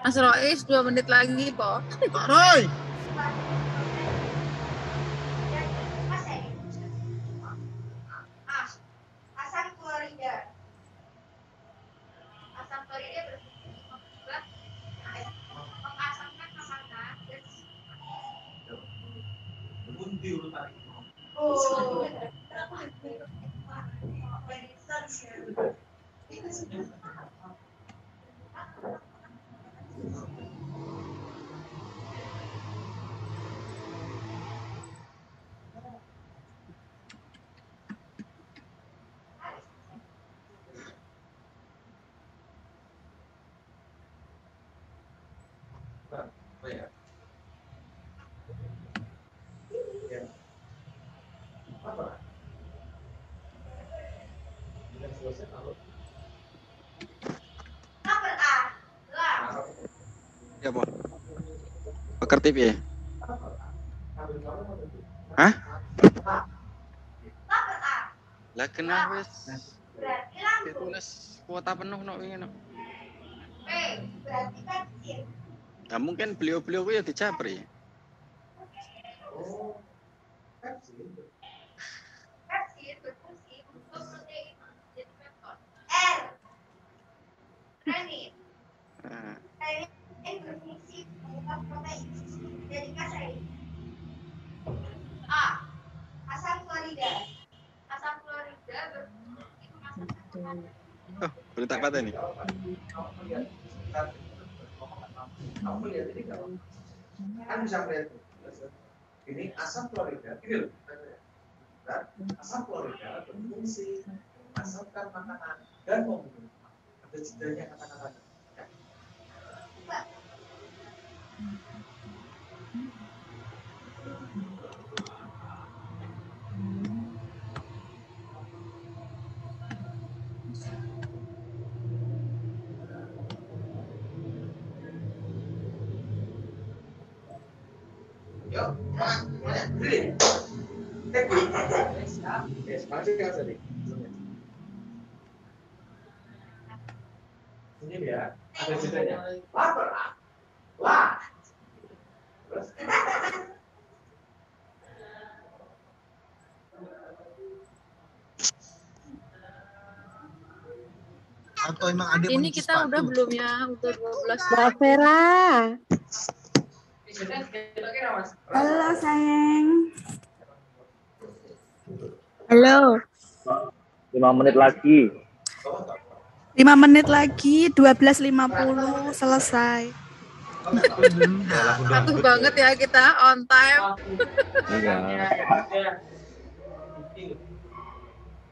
Mas Rois 2 menit lagi, Po. Pak Roy. Asam klorida. Asam klorida mengasamkan makanan. Ya, Pak. Pekerti piye? Hah? Lah kena wis ditulis kuota penuh nok wingi nok. Berarti kan Nah, mungkin beliau-beliau ku ya dicapri. berfungsi mengubah protein jadi kasein. A. Asam klorida. Asam klorida berfungsi mengasamkan. Oh, boleh tak patah nih. Kamu lihat ini kalau kan bisa melihat ini asam klorida, ini loh. Asam klorida berfungsi mengasamkan makanan dan membunuh. Ada jedanya kata-kata. Yuk, berdiri. Ini ya, ada jedanya. Lapar. Wah. Terus. Atau emang ada ini kita udah belum ya, udah 12. Mbak Vera. Halo sayang. Halo. 5 menit lagi. 5 menit lagi, 12.50 selesai. Patuh banget ya kita on time.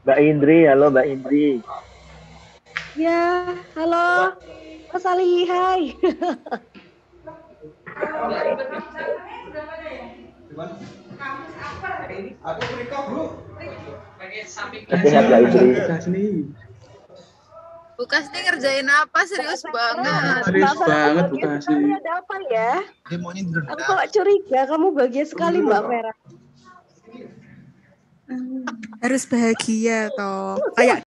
Mbak Indri, halo Mbak Indri. Ya, halo. Mas Ali, hai. Bukas nih ngerjain apa? Serius banget. Serius banget Bukas. Ada apa ya? Aku kok curiga kamu bahagia sekali Mbak Vera. Harus bahagia toh. Kayak